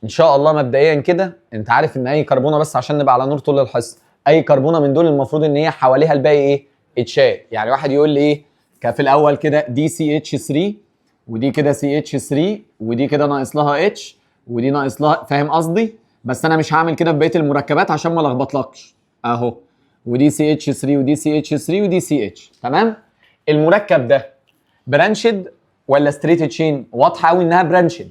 ان شاء الله. مبدئيا كده انت عارف ان اي كربونه، بس عشان نبقى على نور طول الحصه، اي كربونه من دول المفروض ان هي حواليها الباقي ايه؟ اتشال. يعني واحد يقول لي ايه في الاول كده دي سي اتش 3 ودي كده سي اتش 3 ودي كده ناقص لها اتش ودي ناقص لها، فاهم قصدي؟ بس انا مش هعمل كده في بقيه المركبات عشان ما لخبطلكش اهو، ودي سي اتش 3 ودي سي اتش 3 ودي سي اتش. تمام؟ المركب ده برانشد ولا ستريت تشين؟ واضحه قوي انها برانشد.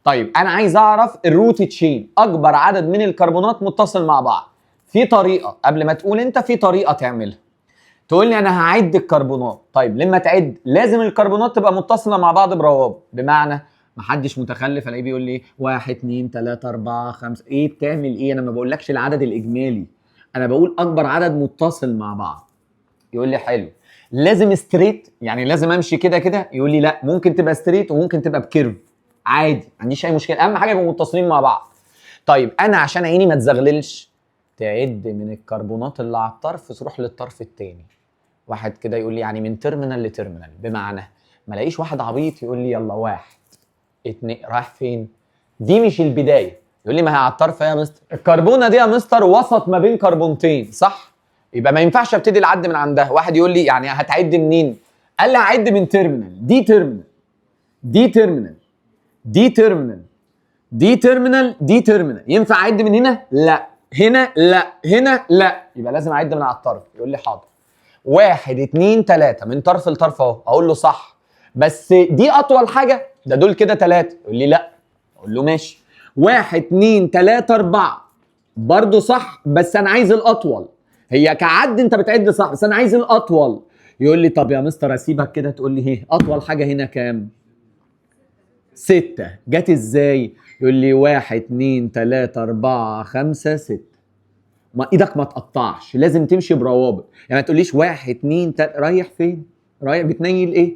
طيب انا عايز اعرف الروت تشين، اكبر عدد من الكربونات متصل مع بعض. في طريقه، قبل ما تقول انت في طريقه تعملها. تقول لي انا هعد الكربونات. طيب لما تعد لازم الكربونات تبقى متصله مع بعض بروابط، بمعنى محدش متخلف الاقيه بيقول لي 1 2 3 4 5. ايه بتعمل ايه؟ انا ما بقولكش العدد الاجمالي، انا بقول اكبر عدد متصل مع بعض. يقول لي حلو، لازم ستريت، يعني لازم امشي كده كده؟ يقول لي لا، ممكن تبقى ستريت وممكن تبقى بكيرف، عادي ما عنديش اي مشكله، اهم حاجه يبقوا متصلين مع بعض. طيب انا عشان عيني ما تزغللش، تعد من الكربونات اللي على الطرف تروح للطرف الثاني. واحد كده يقول لي يعني من تيرمينال لتيرمينال، بمعنى ما الاقيش واحد عبيط يقول لي يلا 1 2 رايح فين؟ دي مش البدايه. يقول لي ما هي على الطرف يا مستر، الكربونه دي يا مستر وسط ما بين كربونتين، صح؟ يبقى ما ينفعش ابتدي العد من عندها. واحد يقول لي يعني هتعد منين؟ قال لي هعد من تيرمينال، دي تيرمينال، دي تيرمينال، دي تيرمينال، دي تيرمينال، دي تيرمينال. ينفع اعد من هنا؟ لا. هنا؟ لا. هنا؟ لا. يبقى لازم اعد من على الطرف. يقول لي حاضر، 1 2 3 من طرف لطرف اهو. اقول له صح، بس دي اطول حاجه، ده دول كده 3. يقول لي لا. اقول له ماشي، 1 2 3 4 برضه صح، بس انا عايز الاطول. هي كعد انت بتعد صح، بس انا عايز الاطول. يقول لي طب يا مستر اسيبك كده تقول لي هي اطول حاجه هنا كام؟ 6. جت ازاي؟ يقول لي 1 2 3 4 5 6. ما ايدك ما تقطعش، لازم تمشي بروابط. يعني ما تقوليش 1 2 3 رايح فين؟ رايح بتنيل ايه؟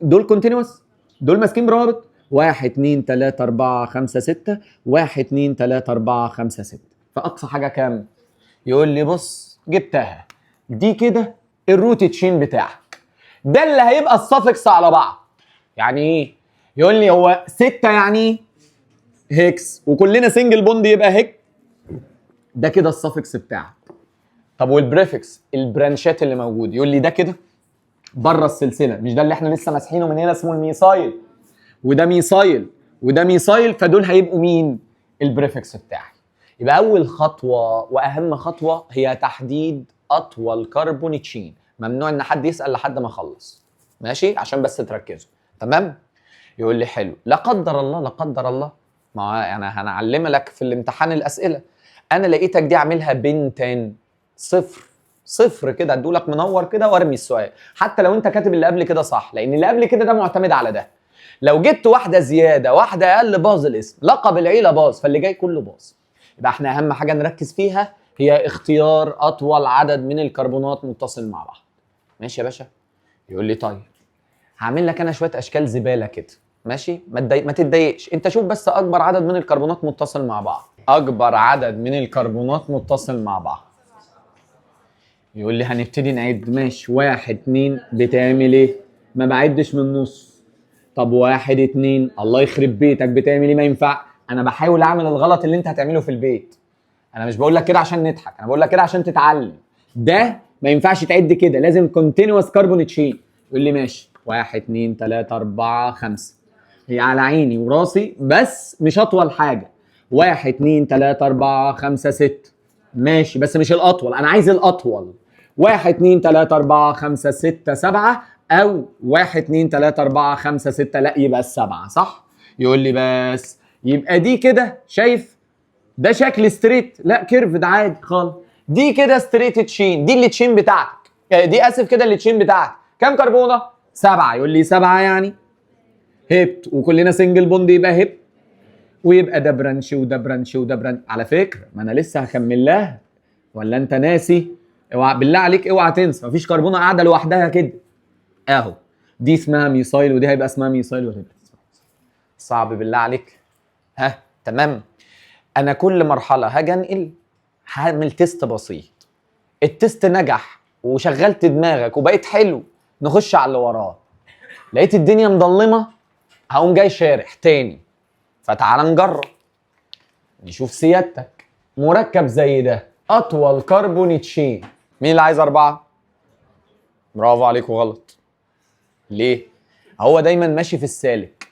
دول كونتينوس، دول ماسكين بروابط. 1 2 3 4 5 6 1 2 3 4 5 6. فاقصى حاجه كام؟ يقول لي بص جبتها، دي كده الروت تشين بتاعك، ده اللي هيبقى السفكس على بعض. يعني ايه؟ يقول لي هو 6 يعني هيكس، وكلنا سنجل بوند يبقى هيك، ده كده السفكس بتاعك. طب والبريفكس البرانشات اللي موجود، يقول لي ده كده بره السلسله، مش ده اللي احنا لسه ماسحينه من هنا اسمه الميثايل، وده ميثايل وده ميثايل، فدول هيبقوا مين؟ البريفكس بتاعي. يبقى اول خطوه واهم خطوه هي تحديد اطول كربون تشين. ممنوع ان حد يسال لحد ما اخلص، ماشي؟ عشان بس تركزوا. تمام؟ يقول لي حلو، لا قدر الله لا قدر الله، ما انا هنعلم لك في الامتحان الاسئله، انا لقيتك دي اعملها بنتان، صفر صفر كده، ادولك منور كده وارمي السؤال، حتى لو انت كاتب اللي قبل كده صح، لان اللي قبل كده ده معتمد على ده. لو جبت واحده زياده واحده اقل باظ الاسم، لقب العيله باظ، فاللي جاي كله باظ. يبقى احنا اهم حاجه نركز فيها هي اختيار اطول عدد من الكربونات متصل مع بعض. ماشي يا باشا؟ يقول لي طيب هعمل لك انا شويه اشكال زباله كده، ماشي؟ ما تتضايقش، انت شوف بس اكبر عدد من الكربونات متصل مع بعض، اكبر عدد من الكربونات متصل مع بعض. يقول لي هنبتدي نعد، ماشي؟ 1 2 بتعمل ايه؟ ما بعدش من النص. طب 1 2 الله يخرب بيتك بتعمل ايه؟ ما ينفع، انا بحاول اعمل الغلط اللي انت هتعمله في البيت. انا مش بقول لك كده عشان نضحك، انا بقول لك كده عشان تتعلم. ده ما ينفعش تعد كده، لازم كونتينوس كربون تشين. يقول لي ماشي، 1 2 3 4 5، هي على عيني وراسي بس مش اطول حاجه. 1 2 3 4 5 6، ماشي بس مش الاطول، انا عايز الاطول. 1 2 3 4 5 6 7، او 1 2 3 4 5 6، لا يبقى السبعه صح. يقول لي بس يبقى دي كده، شايف ده شكل ستريت؟ لا كيرف، ده عادي خالص. دي كده ستريت تشين، دي اللي تشين بتاعتك، دي اسف كده اللي تشين بتاعتك. كام كربونه؟ 7. يقول لي 7 يعني هبت، وكلنا سنجل بوند يبقى هبت، ويبقى ده برانش وده برانش وده برانش. على فكره ما انا لسه هكمل لها، ولا انت ناسي؟ اوعى بالله عليك اوعى تنسى، مفيش كربونه قاعده لوحدها كده اهو. دي اسمها ميثايل ودي هيبقى اسمها ميثايل وهيبقى صعب بالله عليك. ها تمام. انا كل مرحله هاجي انقل هعمل تيست بسيط، التيست نجح وشغلت دماغك وبقيت حلو، نخش على اللي وراه. لقيت الدنيا مضلمه، هقوم جاي شارح تاني. فتعال نجرب نشوف سيادتك مركب زي ده اطول كربون تشين. مين اللي عايز 4؟ برافو عليكم، غلط. ليه؟ هو دايما ماشي في السالك.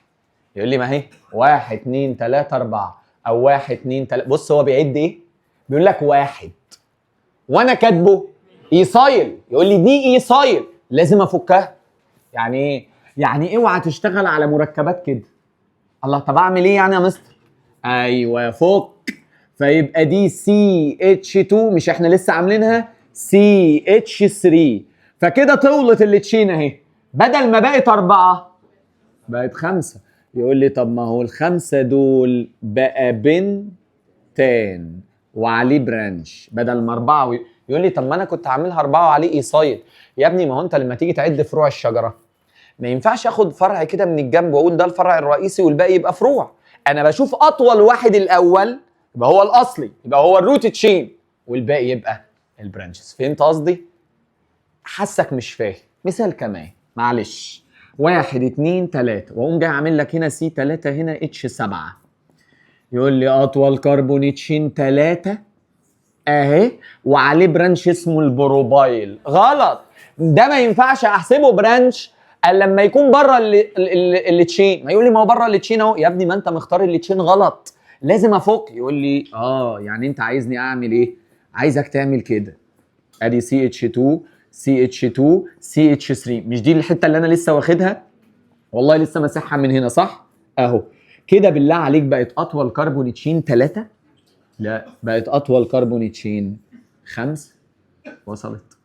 يقول لي ما هي 1 2 3 4، او 1 2 3. بص هو بيعد ايه؟ بيقول لك 1 وانا كاتبه ايثايل، يقول لي دي ايثايل لازم افكها. يعني ايه؟ يعني اوعى تشتغل على مركبات كده. الله، طب اعمل ايه يعني يا مستر؟ ايوه فك. فيبقى دي سي اتش 2، مش احنا لسه عاملينها سي اتش 3، فكده طولت اللي تشين اهي، بدل ما بقت 4 بقت 5. يقول لي طب ما هو ال5 دول بقى بنتان وعليه برانش بدل ما 4 يقول لي طب ما انا كنت عاملها 4 وعليه ايثايل. يا ابني ما هو انت لما تيجي تعد فروع الشجره ما ينفعش اخد فرع كده من الجنب واقول ده الفرع الرئيسي والباقي يبقى فروع. انا بشوف اطول واحد الاول يبقى هو الاصلي، يبقى هو الروت تشين، والباقي يبقى البرانشز. فهمت قصدي؟ حاسك مش فاهم. مثال كمان معلش، 1 2 3، واقوم جاي عامل لك هنا سي 3 هنا اتش 7. يقول لي اطول كربون تشين 3 اهي، وعليه برانش اسمه البروبايل. غلط، ده ما ينفعش احسبه برانش الا لما يكون بره اللي تشين. ما يقول لي ما هو بره اللي تشين اهو. يا ابني ما انت مختار اللي تشين غلط، لازم افك. يقول لي يعني انت عايزني اعمل ايه؟ عايزك تعمل كده، ادي سي اتش 2 سي اتش 2 سي اتش 3. مش دي الحته اللي انا لسه واخدها؟ والله لسه ماسحها من هنا صح اهو. كده بالله عليك بقت اطول كربون تشين 3؟ لا، بقت اطول كربون تشين 5. وصلت؟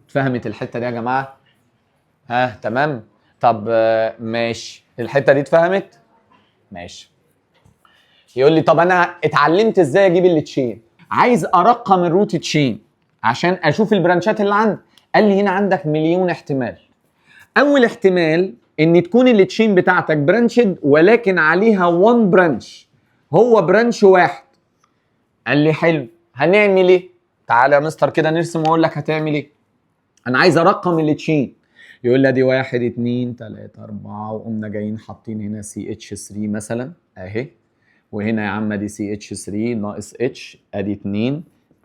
اتفهمت الحته دي يا جماعه؟ ها تمام. طب ماشي، الحته دي اتفهمت؟ ماشي. يقول لي طب انا اتعلمت ازاي اجيب التشين؟ عايز ارقم الروت تشين عشان اشوف البرانشات اللي عندي. قال لي هنا عندك مليون احتمال. اول احتمال ان تكون التشين بتاعتك برانشد ولكن عليها 1 برانش، هو برانش واحد. قال لي حلو، هنعمل ايه؟ تعالى يا مستر كده نرسم واقول لك هتعمل ايه. انا عايز ارقم التشين. يقول لي دي 1 2 3 4، وقمنا جايين حاطين هنا سي اتش 3 مثلا اهي، وهنا يا عم دي سي اتش 3 ناقص اتش، ادي 2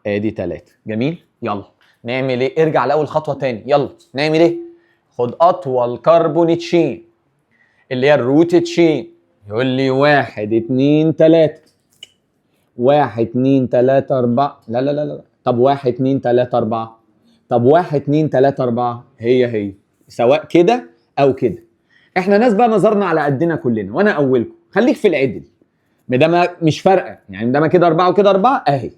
ادي 3. جميل. يلا نعمل ايه؟ ارجع لاول خطوه تاني، يلا نعمل ايه؟ خد اطول كربون تشين اللي هي الروت تشين. يقول لي 1 2 3 1 2 3 4. لا لا لا لا، طب 1 2 3 4. طب 1 2 3 4 هي سواء كده او كده. احنا ناس بقى نظرنا على قدنا كلنا، وانا اولكم خليك في العدل، ما دام مش فارقه، يعني ما دام كده 4 وكده 4 اهي.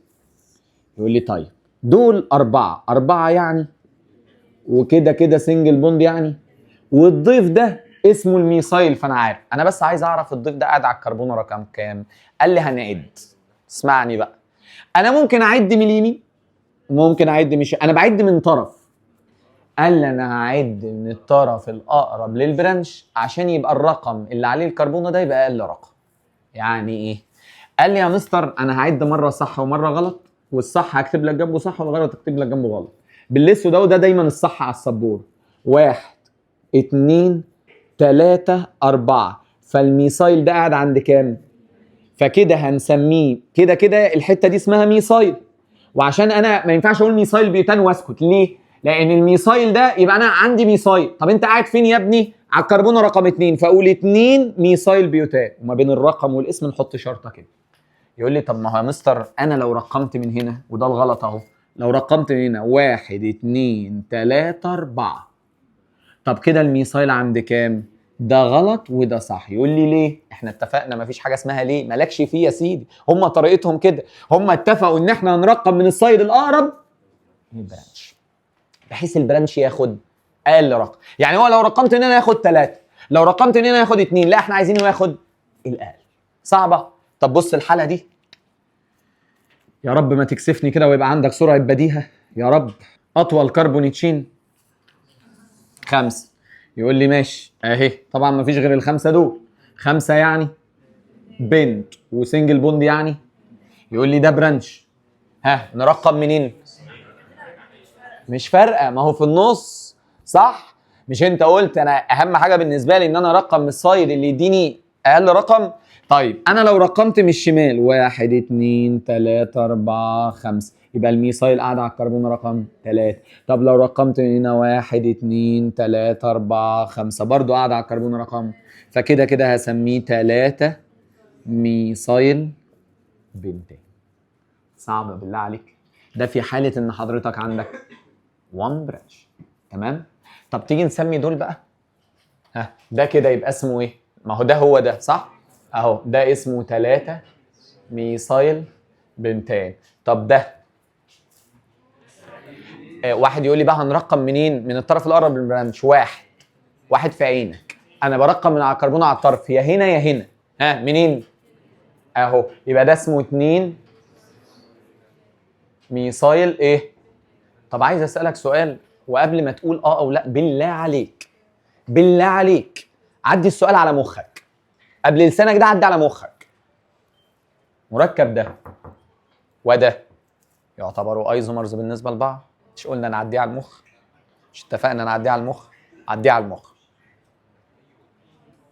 يقول لي طيب دول 4 يعني، وكده كده سنجل بوند يعني، والضيف ده اسمه الميثايل. فانا عارف، انا بس عايز اعرف الضيف ده قاعد على الكربونه رقم كام. قال لي هنعد. اسمعني بقى، انا ممكن اعد من اليمين، ممكن اعد مش انا بعد من طرف. قال لي انا هعد من الطرف الاقرب للبرانش عشان يبقى الرقم اللي عليه الكربونه ده يبقى اقل رقم. يعني ايه؟ قال لي يا مستر انا هعد مره صح ومره غلط، والصح هكتب لك جنبه صح والغلط هكتب لك جنبه غلط. بالاسود ده وده دايما الصح على السبوره. 1 2 3 4. فالميثايل ده قاعد عند كام؟ فكده هنسميه كده كده الحته دي اسمها ميثايل. وعشان انا ما ينفعش اقول ميثايل بيوتان واسكت، ليه؟ لان الميثايل ده يبقى انا عندي ميثايل. طب انت قاعد فين يا ابني؟ على الكربونه رقم 2، فاقول 2 ميثايل بيوتان، وما بين الرقم والاسم نحط شرطه كده. يقول لي طب ما هو يا مستر انا لو رقمت من هنا، وده الغلط اهو، لو رقمت من هنا 1 2 3 4، طب كده الميثايل عند كام؟ ده غلط وده صح. يقول لي ليه؟ احنا اتفقنا مفيش حاجه اسمها ليه، مالكش فيه يا سيدي، هم طريقتهم كده، هم اتفقوا ان احنا هنرقم من السايد الاقرب للبرانش بحيث البرانش ياخد اقل رقم. يعني هو لو رقمت من هنا ياخد 3، لو رقمت من هنا ياخد 2، لا احنا عايزينه ياخد الاقل. صعبه؟ طب بص الحاله دي، يا رب ما تكسفني كده ويبقى عندك سرعه بديهه يا رب. اطول كربون تشين 5. يقول لي ماشي اهي، طبعا ما فيش غير ال5 دول. 5 يعني بنت وسنجل بوند يعني. يقول لي ده برانش، ها نرقم منين؟ مش فارقه، ما هو في النص صح. مش انت قلت انا اهم حاجه بالنسبه لي ان انا ارقم من السايد اللي يديني اقل رقم؟ طيب انا لو رقمت من الشمال 1 2 3 4 5، يبقى الميثايل قاعد على الكربون رقم 3. طب لو رقمت من هنا 1 2 3 4 5 برضو قاعد على الكربون رقم، فكده كده هسميه 3 ميثايل بنتين. صعبه بالله عليك؟ ده في حاله ان حضرتك عندك 1 برانش. تمام؟ طب تيجي نسمي دول بقى. ها ده كده يبقى اسمه ايه؟ ما هو ده هو ده صح؟ اهو ده اسمه 3 ميثايل بنتان. طب ده واحد يقول لي بقى هنرقم منين؟ من الطرف الاقرب للبرانش. واحد في عينك، انا برقم من على الكربون على الطرف، يا هنا يا هنا. ها منين؟ اهو، يبقى ده اسمه 2 ميثايل ايه؟ طب عايز اسالك سؤال، وقبل ما تقول اه او لا بالله عليك، بالله عليك عدي السؤال على مخك، قبل لسانك ده عدي على مخك. مركب ده وده يعتبروا ايزومرز بالنسبه لبعض. مش قلنا نعديه على المخ؟ مش اتفقنا نعديه على المخ؟ عديه على المخ.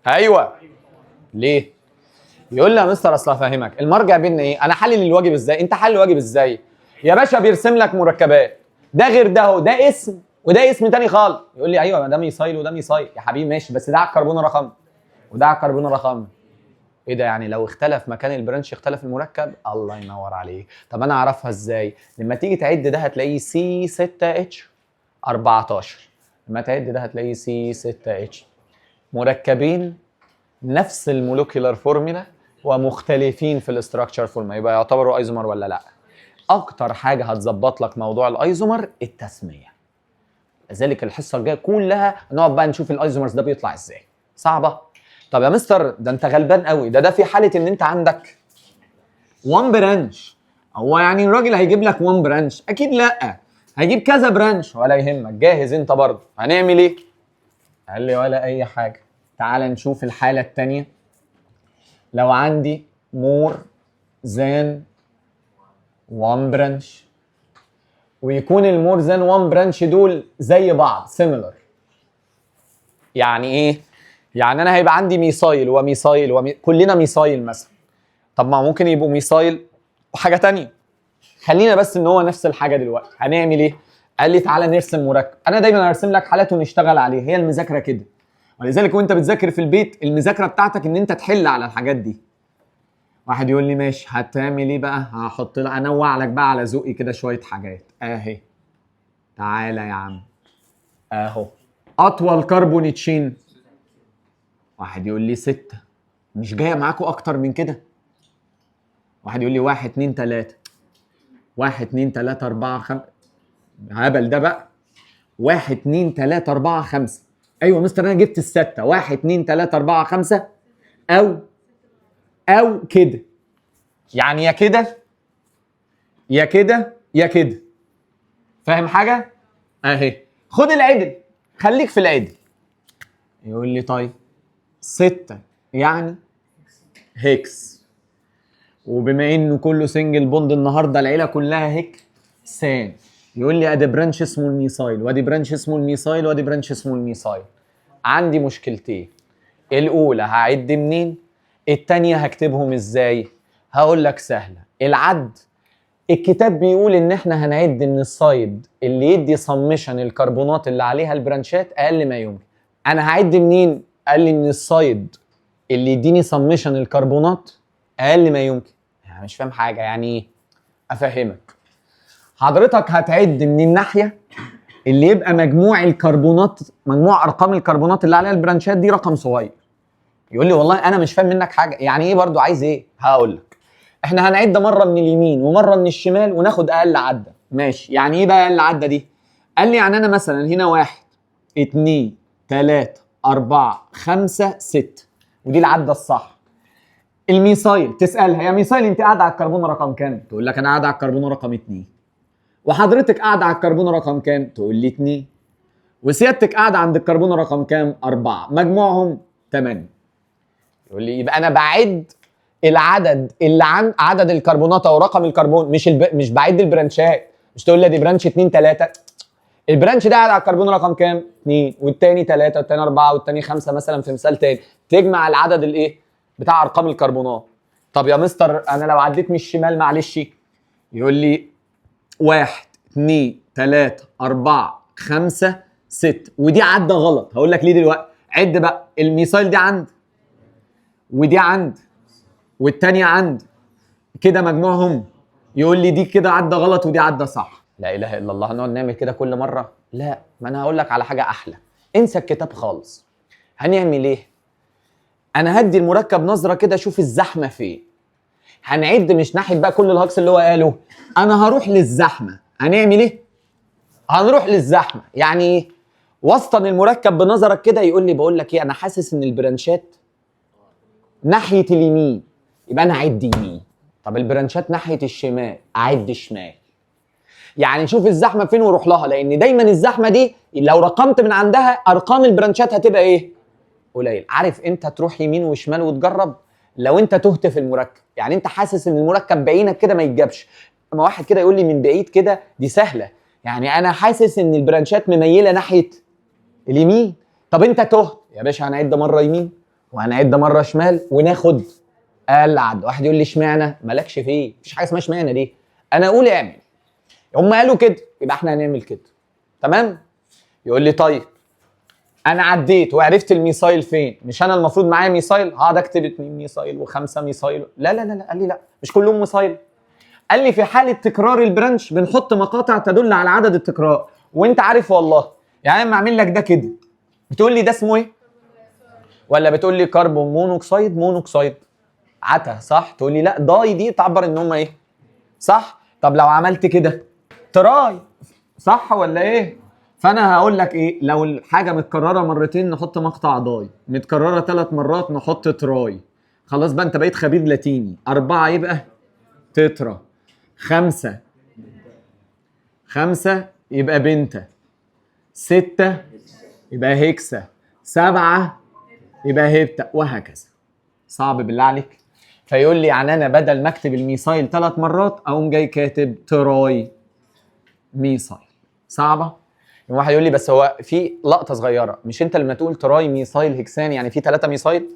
ايوه. ليه؟ يقول لي يا مستر اصل افهمك المرجع بيننا ايه؟ انا حلل الواجب ازاي؟ انت حلل الواجب ازاي؟ يا باشا بيرسم لك مركبات، ده غير ده اهو، ده اسم وده اسم تاني خالص. يقول لي ايوه ده ميثايل وده ميثايل يا حبيبي ماشي، بس ده على الكربون رقم وده على الكربون رقم. ايه ده يعني لو اختلف مكان البرانش اختلف المركب؟ الله ينور عليك. طب انا اعرفها ازاي؟ لما تيجي تعد ده هتلاقيه سي 6 اتش 14، لما تعد ده هتلاقيه سي 6 اتش. مركبين نفس المولكيولار فورمولا ومختلفين في الاستراكشر فورمولا، يبقى يعتبروا ايزومر ولا لا؟ اكتر حاجه هتظبط لك موضوع الايزومر التسميه. لذلك الحصه الجايه كلها نقعد بقى نشوف الايزومرز ده بيطلع ازاي. صعبه؟ طب يا مستر ده انت غلبان قوي، ده في حاله ان انت عندك 1 برانش. هو يعني الراجل هيجيب لك 1 برانش؟ اكيد لا، هيجيب كذا برانش. ولا يهمك، جاهز انت برضه. هنعمل ايه؟ قال لي ولا اي حاجه. تعال نشوف الحاله الثانيه. لو عندي مور ذان 1 برانش، ويكون المور ذان 1 برانش دول زي بعض سيميلر. يعني ايه؟ يعني انا هيبقى عندي ميثايل وميثايل كلنا ميثايل مثلا. طب ما ممكن يبقوا ميثايل وحاجه تانية. خلينا بس ان هو نفس الحاجه دلوقتي. هنعمل ايه؟ قال لي تعالى نرسم مركب. انا دايما ارسم لك حالات ونشتغل عليها، هي المذاكره كده. ولذلك وانت بتذاكر في البيت المذاكره بتاعتك ان انت تحل على الحاجات دي. واحد يقول لي ماشي هتعمل ايه بقى؟ هحط لك انوع لك بقى على ذوقي كده شويه حاجات اهي. تعالى يا عم اهو. اطول كربون تشين. واحد يقول لي 6. مش جايه معاكوا اكتر من كده؟ واحد يقول لي 1 2 3. 1 2 3 4 5. هبل ده بقى. 1 2 3 4 5. ايوه مستر انا جبت الستة. 1 2 3 4 5 او كده. يعني يا كده يا كده يا كده. فاهم حاجه؟ اهي. خد العدل، خليك في العدل. يقول لي طيب 6 يعني هيكس، وبما انه كله سنجل بوند النهارده العيله كلها هيك سان. يقول لي ادي برانش اسمه الميثايل، وادي برانش اسمه الميثايل، وادي برانش اسمه الميثايل. عندي مشكلتين. الاولى هعد منين؟ التانية هكتبهم ازاي؟ هقول لك سهله. العد، الكتاب بيقول ان احنا هنعد من السايد اللي يدي سمشن الكربونات اللي عليها البرانشات اقل ما يمكن. انا هعد منين؟ قال لي من السايد اللي يديني سمشن الكربونات اقل ما يمكن. يعني مش فاهم حاجه، يعني ايه؟ افهمك. حضرتك هتعد من الناحيه اللي يبقى مجموع الكربونات، مجموع ارقام الكربونات اللي عليها البرانشات دي رقم صغير. يقول لي والله انا مش فاهم منك حاجه. يعني ايه برضو؟ عايز ايه؟ هقول لك. احنا هنعد مره من اليمين ومره من الشمال وناخد اقل عده. ماشي. يعني ايه بقى اقل عده دي؟ قال لي يعني انا مثلا هنا 1 2 3 4 5 6، ودي العده الصح. الميثايل تسالها يا ميثايل انت قاعده على الكربون رقم كام؟ تقول لك انا قاعده على الكربون رقم 2. وحضرتك قاعده على الكربون رقم كام؟ تقول لي 2. وسيادتك قاعده عند الكربون رقم كام؟ 4. مجموعهم 8. يقول لي يبقى انا بعد العدد اللي عن عدد الكربونات او رقم الكربون، مش بعد البرانشات. مش تقول لي دي برانش 2 3. البرانش ده قاعد على الكربون رقم كام؟ 2، والتاني 3، والتاني 4، والتاني 5 مثلا في مثال تاني. تجمع العدد الايه؟ بتاع ارقام الكربونات. طب يا مستر انا لو عديت من الشمال معلش. يقول لي 1 2 3 4 5 6، ودي عدة غلط. هقول لك ليه دلوقتي. عد بقى. الميثايل دي عند، ودي عند، والتانية عند، كده مجموعهم. يقول لي دي كده عدة غلط ودي عدة صح. لا اله الا الله. هنقعد نعمل كده كل مرة؟ لا، ما انا هقول لك على حاجة احلى. انسى الكتاب خالص. هنعمل ايه؟ انا هدي المركب نظرة كده اشوف الزحمة فين. هنعد مش ناحية بقى كل الهجص اللي هو قاله. انا هروح للزحمة. هنعمل ايه؟ هنروح للزحمة. يعني ايه؟ وسطن المركب بنظرك كده. يقول لي بقول لك ايه، انا حاسس ان البرانشات ناحية اليمين، يبقى انا اعد يمين. طب البرانشات ناحية الشمال، اعد شمال. يعني شوف الزحمة فين وروح لها، لان دايما الزحمة دي لو رقمت من عندها ارقام البرانشات هتبقى ايه؟ قليل. عارف انت تروح يمين وشمال وتجرب؟ لو انت تهت في المركب، يعني انت حاسس ان المركب بعينك كده ما يتجابش. اما واحد كده يقول لي من بعيد كده دي سهلة. يعني انا حاسس ان البرانشات مميلة ناحية اليمين. طب انت تهت يا باشا، هنعد مرة يمين وهنعد مرة شمال وناخد اقل عد. واحد يقول لي اشمعنى؟ مالكش فيه، مفيش حاجه اسمها اشمعنى دي. انا اقول اعمل. هم قالوا كده يبقى احنا هنعمل كده. تمام؟ يقول لي طيب انا عديت وعرفت الميثايل فين. مش انا المفروض معايا ميثايل؟ هقعد اكتب 2 ميثايل و5 ميثايل. لا لا لا. قال لي لا، مش كلهم ميثايل. قال لي في حاله تكرار البرانش بنحط مقاطع تدل على عدد التكرار. وانت عارف والله، يعني اما اعمل لك ده كده بتقول لي ده اسمه ايه؟ ولا بتقول لي كربون مونوكسيد؟ مونوكسيد عتا صح؟ تقول لي لا داي دي تعبر ان هم ايه؟ صح؟ طب لو عملت كده تراي، صح ولا ايه؟ فانا هقول لك ايه، لو الحاجه متكرره مرتين نحط مقطع داي، متكرره 3 مرات نحط تراي. خلاص بقى انت بقيت خبير لاتيني. 4 يبقى تترا، 5 يبقى بنتا، 6 يبقى هيكسا، 7 يبقى هيبتا، وهكذا. صعب بالله عليك؟ فيقول لي يعني انا بدل ما اكتب الميثايل 3 مرات اقوم جاي كاتب تراي ميثايل. صعبه؟ واحد يقول لي بس هو في لقطه صغيره، مش انت لما تقول تراي ميثايل هكسان يعني في 3 ميثايل؟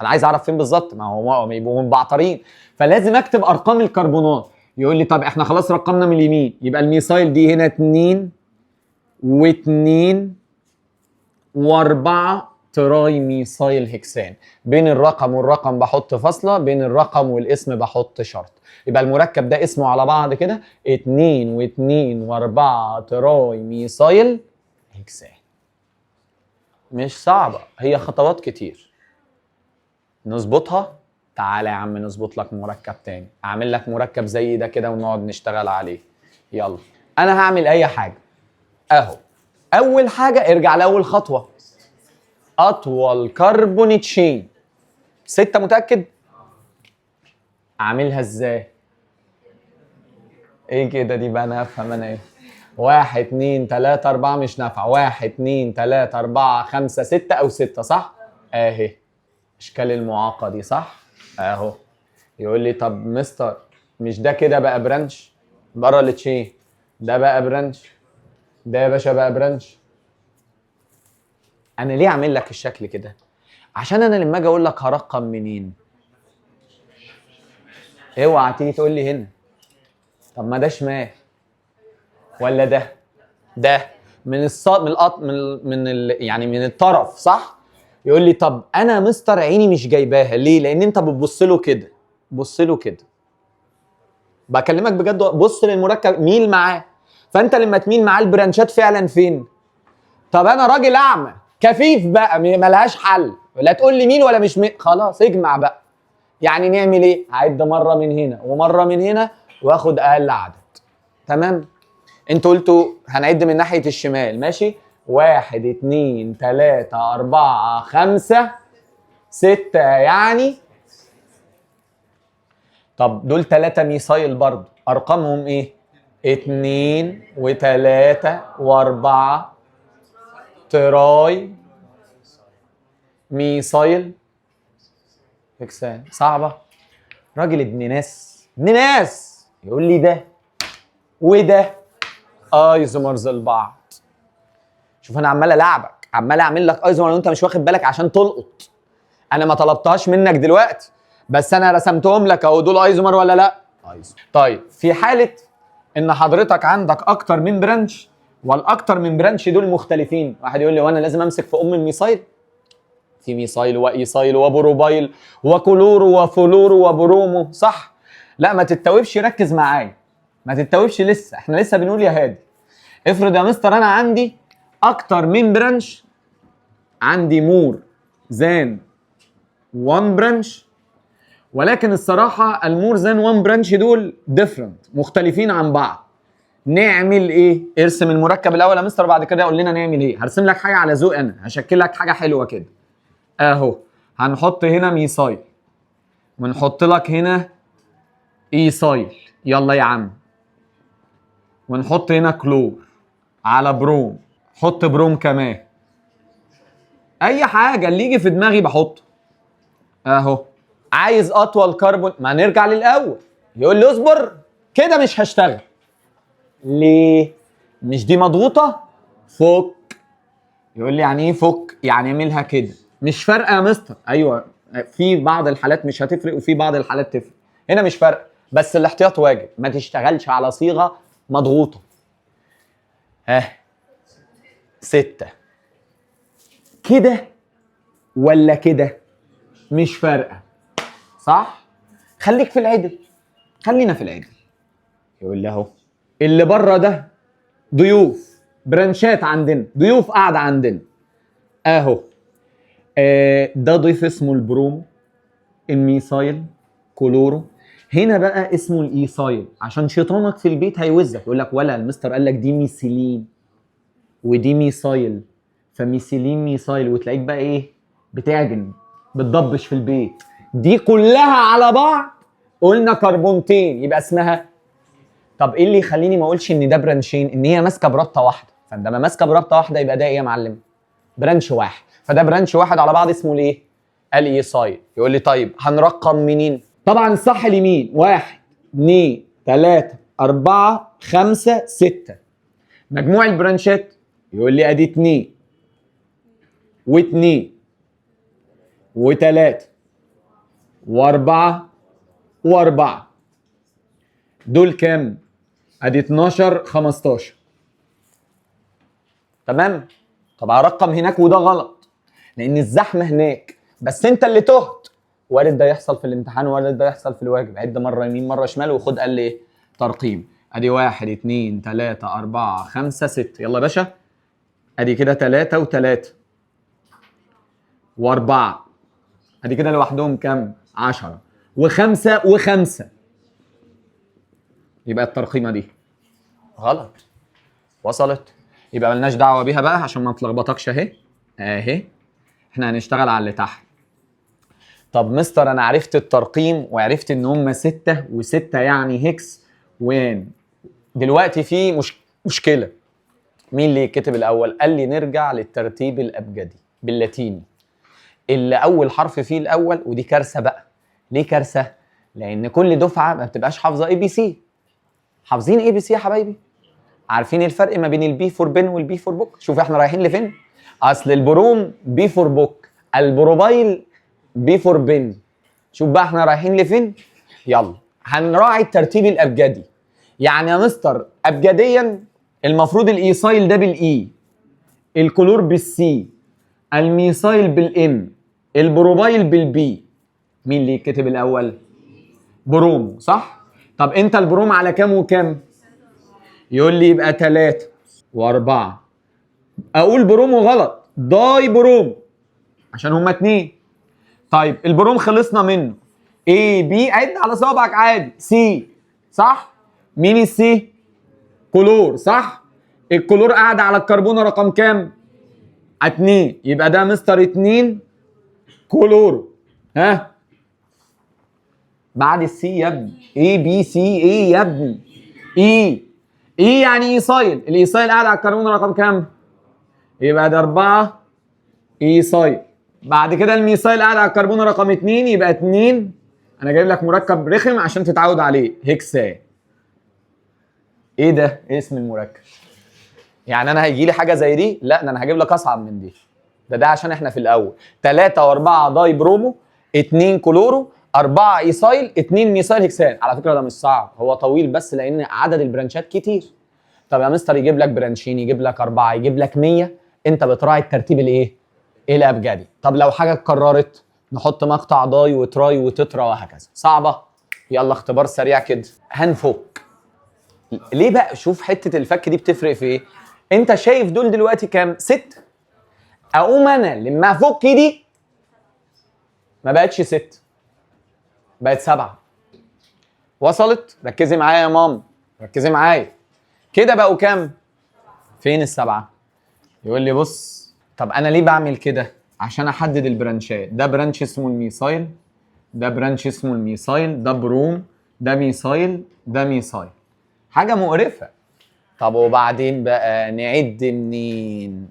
انا عايز اعرف فين بالظبط، ما هو بيبقوا مبعترين، فلازم اكتب ارقام الكربونات. يقول لي طب احنا خلاص رقمنا من اليمين، يبقى الميثايل دي هنا 2 و2 و4 تراي ميثايل هكسان. بين الرقم والرقم بحط فاصله، بين الرقم والاسم بحط شرط. يبقى المركب ده اسمه على بعض كده 2 و2 و4 تراي ميثايل هكسان. مش صعبه، هي خطوات كتير نظبطها. تعالى يا عم نظبط لك مركب تاني، اعمل لك مركب زي ده كده ونقعد نشتغل عليه. يلا انا هعمل اي حاجه اهو. اول حاجه ارجع لاول خطوه، اطول كربون تشين 6. متاكد؟ اعملها ازاي؟ ايه كده دي بقى؟ انا افهم انا ايه. 1 2 3 4 مش نافعه. 1 2 3 4 5 6 او 6 صح؟ اهي اشكال المعاقه دي صح؟ اهو. يقول لي طب مستر مش ده كده بقى برانش بره التشين؟ ده بقى برانش، ده يا باشا بقى برانش. انا ليه اعمل لك الشكل كده؟ عشان انا لما اجي اقول لك هرقم منين، اوعى تيجي تقول لي هنا طب ما ده شمال ولا ده من الصاد من القط يعني من الطرف صح؟ يقول لي طب انا مستر عيني مش جايباها ليه؟ لان انت بتبص له كده، بص له كده. بكلمك بجد، بص للمركب ميل معاه. فانت لما تميل معاه البرانشات فعلا فين؟ طب انا راجل اعمى كفيف بقى ملهاش حل، لا تقول لي مين ولا مش مين، خلاص اجمع بقى. يعني نعمل ايه؟ هعد مره من هنا ومره من هنا واخد اقل عدد. تمام؟ انتوا قلتوا هنعد من ناحيه الشمال، ماشي؟ 1 2 3 4 5 6 يعني. طب دول 3 ميثايل برضه، ارقامهم ايه؟ 2 و3 و4 تراي ميثايل هكسان. صعبه؟ راجل ابن ناس، ابن ناس يقول لي ده وده ايزومرز لبعض. شوف انا عمال العبك، عمال اعمل لك ايزومر وانت مش واخد بالك عشان تلقط. انا ما طلبتهاش منك دلوقتي، بس انا رسمتهم لك اهو. دول ايزومر ولا لا؟ ايزومر. طيب في حاله ان حضرتك عندك اكتر من برانش، والاكتر من برانش دول مختلفين، واحد يقول لي وانا لازم امسك في الميثايل؟ في ميثايل وايثايل وبروبايل وكلورو وفلورو وبرومو صح؟ لا ما تتوبش، ركز معايا، ما تتوبش لسه، احنا لسه بنقول يا هادي. افرض يا مستر انا عندي اكتر من برانش، عندي مور ذان 1 برانش، ولكن الصراحه المور ذان 1 برانش دول ديفرنت، مختلفين عن بعض. نعمل ايه؟ ارسم المركب الاول يا مستر، بعد كده قول لنا نعمل ايه. هرسم لك حاجه على ذوق انا، هشكل لك حاجه حلوه كده اهو. هنحط هنا ميثايل ونحط لك هنا ايثايل، يلا يا عم. ونحط هنا كلور على بروم، حط بروم كمان. اي حاجه اللي يجي في دماغي بحطه اهو. عايز اطول كربون، ما نرجع للاول. يقول لي اصبر كده مش هشتغل. ليه؟ مش دي مضغوطه؟ فك. يقول لي يعني ايه فك؟ يعني اعملها كده. مش فارقه يا مستر. ايوه في بعض الحالات مش هتفرق وفي بعض الحالات تفرق، هنا مش فارقه، بس الاحتياط واجب، ما تشتغلش على صيغه مضغوطه. ها 6 كده ولا كده؟ مش فارقه صح؟ خليك في العدل، خلينا في العدل. يقول لي اهو اللي بره ده ضيوف، برانشات عندنا، ضيوف قاعده عندنا اهو. ده ضيف اسمه البروم، الميثايل، كلورو. هنا بقى اسمه الايثايل، عشان شيطانك في البيت هيوزك يقول لك ولا المستر قال لك دي ميثيلين ودي ميثايل، فميثيلين ميثايل، وتلاقيك بقى ايه بتعجن بتضبش في البيت. دي كلها على بعض قلنا كربونتين، يبقى اسمها. طب ايه اللي يخليني ما اقولش ان ده برانشين؟ ان هي ماسكه برابطه واحده، فعندما ماسكه برابطه واحده يبقى ده ايه يا معلم؟ برانش واحد. فده برانش واحد على بعض اسمه الايه؟ الايثايل. يقول لي طيب هنرقم منين؟ طبعا الصح اليمين. 1 2 3 4 5 6. مجموع البرانشات يقول لي ادي 2 و2 و3 و4 و4. دول كام؟ ادي 12 15. تمام؟ طب هرقم هناك وده غلط لان الزحمه هناك، بس انت اللي تهت. وارد ده يحصل في الامتحان وارد ده يحصل في الواجب. عد مره يمين مره شمال وخد قال لي ايه؟ ترقيم. ادي 1 2 3 4 5 6. يلا يا باشا. ادي كده 3 و3 و4. ادي كده لوحدهم كام؟ 10 و5 و5. يبقى الترقيمه دي غلط. وصلت؟ يبقى ملناش دعوه بيها بقى عشان ما تلخبطكش. اهي احنا هنشتغل على اللي تحت. طب مستر انا عرفت الترقيم وعرفت ان هم 6 و6 يعني هكس وين. دلوقتي في مشكله. مين اللي كتب الاول؟ قال لي نرجع للترتيب الابجدي باللاتيني اللي اول حرف فيه الاول، ودي كارثه بقى. ليه كارثه؟ لان كل دفعه ما بتبقاش حافظه اي بي سي. حافظين اي بي سي يا حبايبي؟ عارفين الفرق ما بين البي فور بن والبي فور بوك؟ شوف احنا رايحين لفين. اصل البروم بي فور بوك، البروبايل بي فور بن. شوف بقى احنا رايحين لفين. يلا هنراعي الترتيب الابجدي. يعني يا مستر ابجديا المفروض الايسايل ده بالاي، الكلور بالسي، الميسايل بالام، البروبايل بالبي. مين اللي يتكتب الاول؟ بروم، صح؟ طب انت البروم على كام وكام؟ يقول لي يبقى 3 و4. اقول بروم وغلط، داي بروم عشان هما 2. طيب البروم خلصنا منه. اي بي عد على صوابعك عادي. سي، صح؟ مين السي؟ كلور، صح؟ الكلور قاعد على الكربونه رقم كام؟ 2. يبقى ده مستر 2 كلورو. ها؟ بعد السي يا ابني اي بي سي اي يا ابني. اي يعني ايسايل. الايسايل قاعد على الكربون رقم كام؟ يبقى ده 4 ايسايل. بعد كده الميسايل قاعد على الكربون رقم 2 يبقى 2. انا جايب لك مركب رخم عشان تتعود عليه، هكسان. ايه ده؟ ايه اسم المركب؟ يعني انا هيجي لي حاجه زي دي؟ لا ده انا هجيب لك اصعب من دي. ده عشان احنا في الاول. 3 و4 داي برومو، 2 كلورو، 4 ايسايل، 2 ميسايل هكسان. على فكره ده مش صعب، هو طويل بس لان عدد البرانشات كتير. طب يا مستر يجيب لك برانشين، يجيب لك 4، يجيب لك 100، انت بتراعي الترتيب الايه؟ الابجدي. طب لو حاجه اتكررت نحط مقطع داي وتراي وتترا وهكذا. صعبه؟ يلا اختبار سريع كده. هنفك. ليه بقى؟ شوف حته الفك دي بتفرق في ايه. انت شايف دول دلوقتي كام؟ 6. اقوم انا لما افك دي ما بقتش 6، بقت 7. وصلت؟ ركزي معايا يا ماما، ركزي معايا. كده بقوا كام؟ فين السبعة؟ يقول لي بص، طب انا ليه بعمل كده؟ عشان احدد البرانشات. ده برانش اسمه الميسايل، ده برانش اسمه الميسايل، ده بروم، ده ميسايل، ده ميسايل. حاجة مقرفة. طب وبعدين بقى نعد منين؟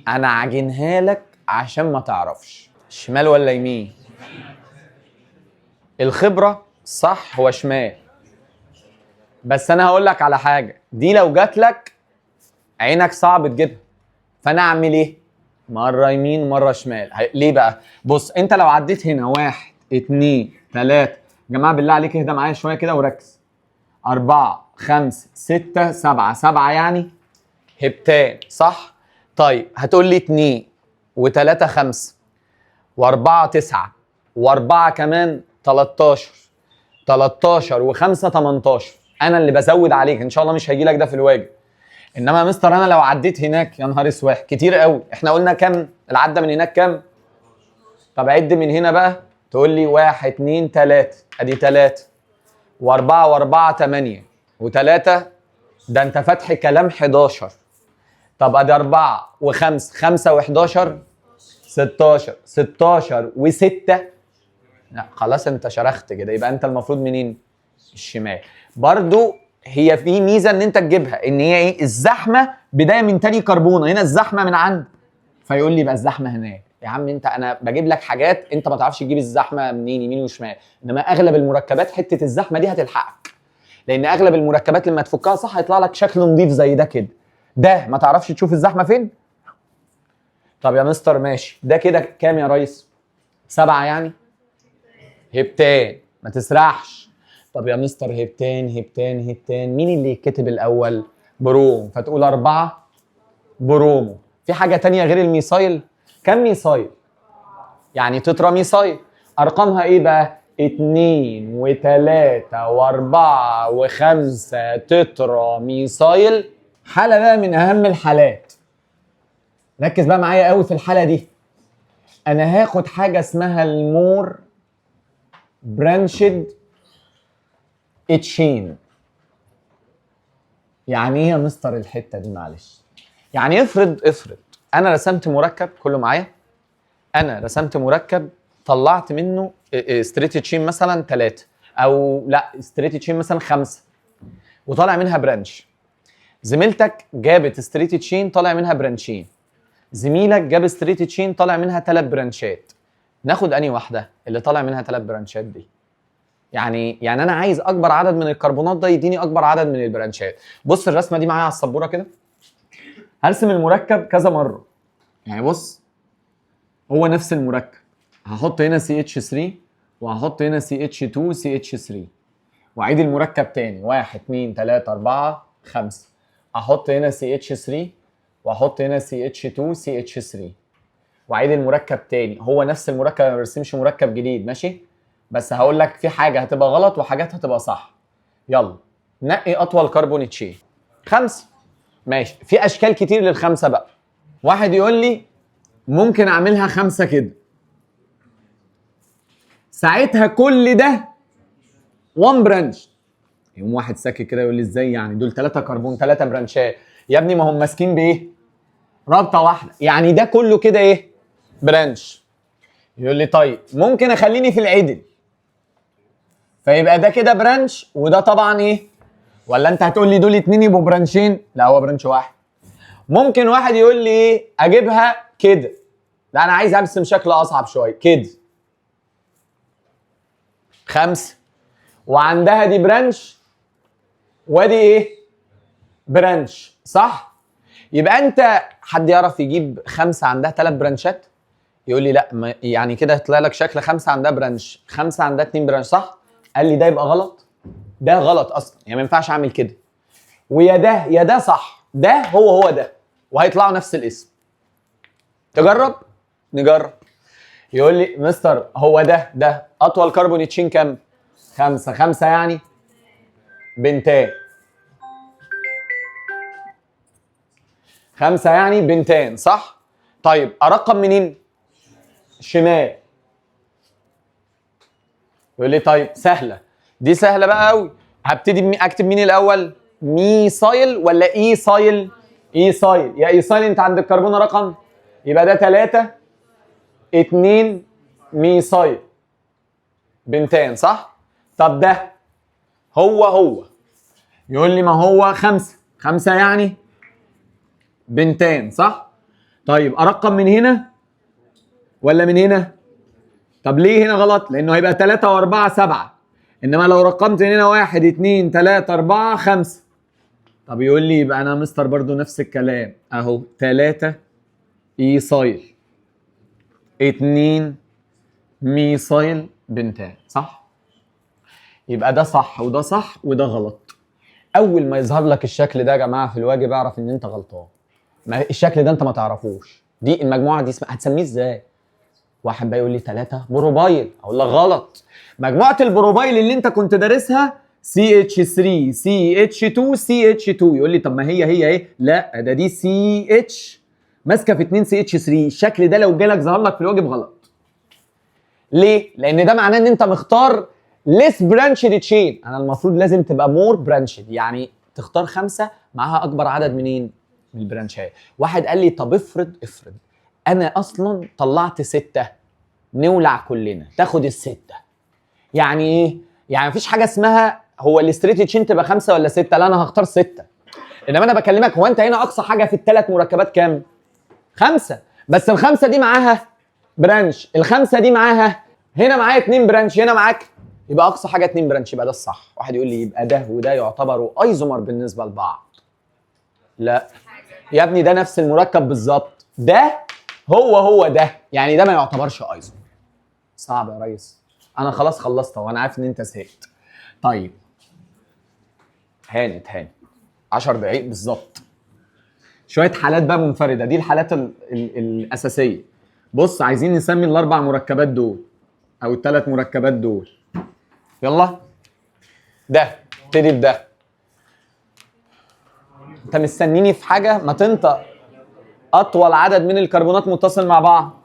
انا عاجنها لك عشان ما تعرفش. شمال ولا يمين؟ الخبرة صح هو شمال، بس انا هقول لك على حاجة. دي لو جات لك عينك صعب تجيبها، فانا اعمل ايه؟ مرة يمين مرة شمال. ليه بقى؟ بص انت لو عديت هنا 1 2 3، جماعة بالله عليك اهدى معايا شوية كده وركز. 4 5 6 7، 7 يعني هبتان، صح؟ طيب هتقول لي 2 و3 5 و4 9 و4 كمان 13، 13 و5 18. انا اللي بزود عليك، ان شاء الله مش هيجي لك ده في الواجب. انما يا مستر انا لو عديت هناك يا نهار اسود كتير قوي. احنا قلنا كام العده من هناك؟ كام؟ طب عد من هنا بقى. تقول لي 1 2 3، ادي 3 و4 و4 8 و3، ده انت فاتح كلام 11. طب ادي 4 و5، 5 و11 16، 16 و6. لا خلاص انت شرخت كده. يبقى انت المفروض منين؟ الشمال. برضو هي في ميزه ان انت تجيبها، ان هي ايه؟ الزحمه بدايه من تاني كربونه، هنا الزحمه من عند. فيقول لي يبقى الزحمه هناك. يا عم انت انا بجيب لك حاجات انت ما تعرفش تجيب الزحمه منين، يمين وشمال. انما اغلب المركبات حته الزحمه دي هتلحقك، لان اغلب المركبات لما تفكها صح هيطلع لك شكل نظيف زي ده كده. ده ما تعرفش تشوف الزحمه فين. طب يا مستر ماشي، ده كده كام يا ريس؟ 7 يعني هبتان، ما تسرحش. طب يا مستر هبتان مين اللي يتكتب الاول؟ بروم، فتقول 4 برومو. في حاجه تانية غير الميثايل؟ كم ميثايل؟ يعني تترا ميثايل، ارقامها ايه بقى؟ 2 و3 و4 و5 تترا ميثايل. حاله بقى من اهم الحالات، ركز بقى معايا قوي في الحاله دي. انا هاخد حاجه اسمها المور برانشد اتشين. يعني ايه يا مستر الحته دي؟ معلش، يعني افرض انا رسمت مركب كله معايا، انا رسمت مركب طلعت منه ستريت تشين مثلا 3 او لا ستريت تشين مثلا 5 وطالع منها برانش. زميلتك جابت ستريت تشين طالع منها برانشين، زميلك جاب ستريت تشين طالع منها 3 برانشات. ناخد انهي واحده اللي طالع منها 3 برانشات دي؟ يعني انا عايز اكبر عدد من الكربونات ده يديني اكبر عدد من البرانشات. بص الرسمه دي معايا على السبوره كده، هرسم المركب كذا مره. يعني بص، هو نفس المركب، هحط هنا CH3 وهحط هنا CH2 CH3 واعيد المركب تاني 1 2 3 4 5. احط هنا CH3 واحط هنا CH2 CH3 واعيد المركب تاني. هو نفس المركب، ما برسمش مركب جديد ماشي، بس هقول لك في حاجه هتبقى غلط وحاجات هتبقى صح. يلا نقي اطول كربون تشين. 5 ماشي. في اشكال كتير للخمسه بقى. واحد يقول لي ممكن اعملها 5 كده، ساعتها كل ده 1 برانش. يقوم واحد ساكت كده يقول لي ازاي يعني؟ دول 3 كربون 3 برانشات يا ابني، ما هم ماسكين بايه؟ رابطه واحده، يعني ده كله كده ايه؟ برانش. يقول لي طيب ممكن اخليني في العدل، فيبقى ده كده برانش وده طبعا ايه؟ ولا انت هتقول لي دول 2 يبقوا برانشين؟ لا هو برانش واحد. ممكن واحد يقول لي ايه؟ اجيبها كده. لا انا عايز ارسم شكل اصعب شويه كده. 5 وعندها دي برانش وادي ايه؟ برانش، صح؟ يبقى انت حد يعرف يجيب 5 عندها 3 برانشات؟ يقول لي لا، يعني كده هيطلع لك شكل 5 عندها برانش 5 عندها 2 برانش، صح؟ قال لي ده يبقى غلط، ده غلط اصلا، يعني ما ينفعش اعمل كده. ويا ده يا ده صح، ده هو ده وهيطلعوا نفس الاسم. تجرب؟ نجرب. يقول لي مستر هو ده اطول كربون تشين كام؟ 5. 5 يعني بنتان. 5 يعني بنتان، صح؟ طيب ارقم منين؟ شمال. يقول لي طيب سهله، دي سهله بقى قوي. هبتدي اكتب مين الاول؟ ميثايل ولا ايثايل؟ ايثايل. يا ايثايل انت عند الكربون رقم، يبقى ده 3 2 ميثايل بنتان، صح؟ طب ده هو يقول لي ما هو 5. 5 يعني بنتان، صح؟ طيب ارقم من هنا ولا من هنا؟ طب ليه هنا غلط؟ لانه هيبقى 3 و4 7، انما لو رقمت هنا 1 2 3 4 5. طب يقول لي يبقى انا مستر برضو نفس الكلام اهو، 3 ايثايل 2 ميثايل بنتان، صح؟ يبقى ده صح وده صح وده غلط. اول ما يظهر لك الشكل ده يا جماعه في الواجب اعرف ان انت غلطان. الشكل ده انت ما تعرفوش. دي المجموعه دي هتسميه ازاي؟ واحد بقى يقول لي 3 بروبايل، اقول لك غلط. مجموعه البروبايل اللي انت كنت دارسها CH3 CH2 CH2. يقول لي طب ما هي ايه؟ لا ده دي CH ماسكه في 2 CH3. الشكل ده لو جالك ظهر لك في الواجب غلط. ليه؟ لان ده معناه ان انت مختار less branched chain. انا المفروض لازم تبقى more branched، يعني تختار 5 معاها اكبر عدد منين؟ من البرانشات. واحد قال لي طب افرض انا اصلا طلعت 6، نولع كلنا تاخد ال6. يعني ايه؟ يعني مفيش حاجه اسمها هو الستريت تشين تبقى 5 ولا 6، لا انا هختار 6. انما انا بكلمك هو انت هنا اقصى حاجه في ال3 مركبات كام؟ 5. بس ال5 دي معاها برانش، ال5 دي معاها هنا معايا 2 برانش، هنا معاك يبقى اقصى حاجه 2 برانش، يبقى ده الصح. واحد يقول لي يبقى ده وده يعتبروا ايزومر بالنسبه لبعض. لا يا ابني ده نفس المركب بالظبط، ده هو ده، يعني ده ما يعتبرش ايزومر. صعب يا ريس. انا خلاص خلصت وانا عارف ان انت زهقت. طيب هانت 10 دقايق بالظبط. شويه حالات بقى منفرده، دي الحالات الاساسيه. بص عايزين نسمي الاربع مركبات دول او الثلاث مركبات دول. يلا ده ابتدي بده. انت مستنيني في حاجه ما تنطق اطول عدد من الكربونات متصل مع بعض.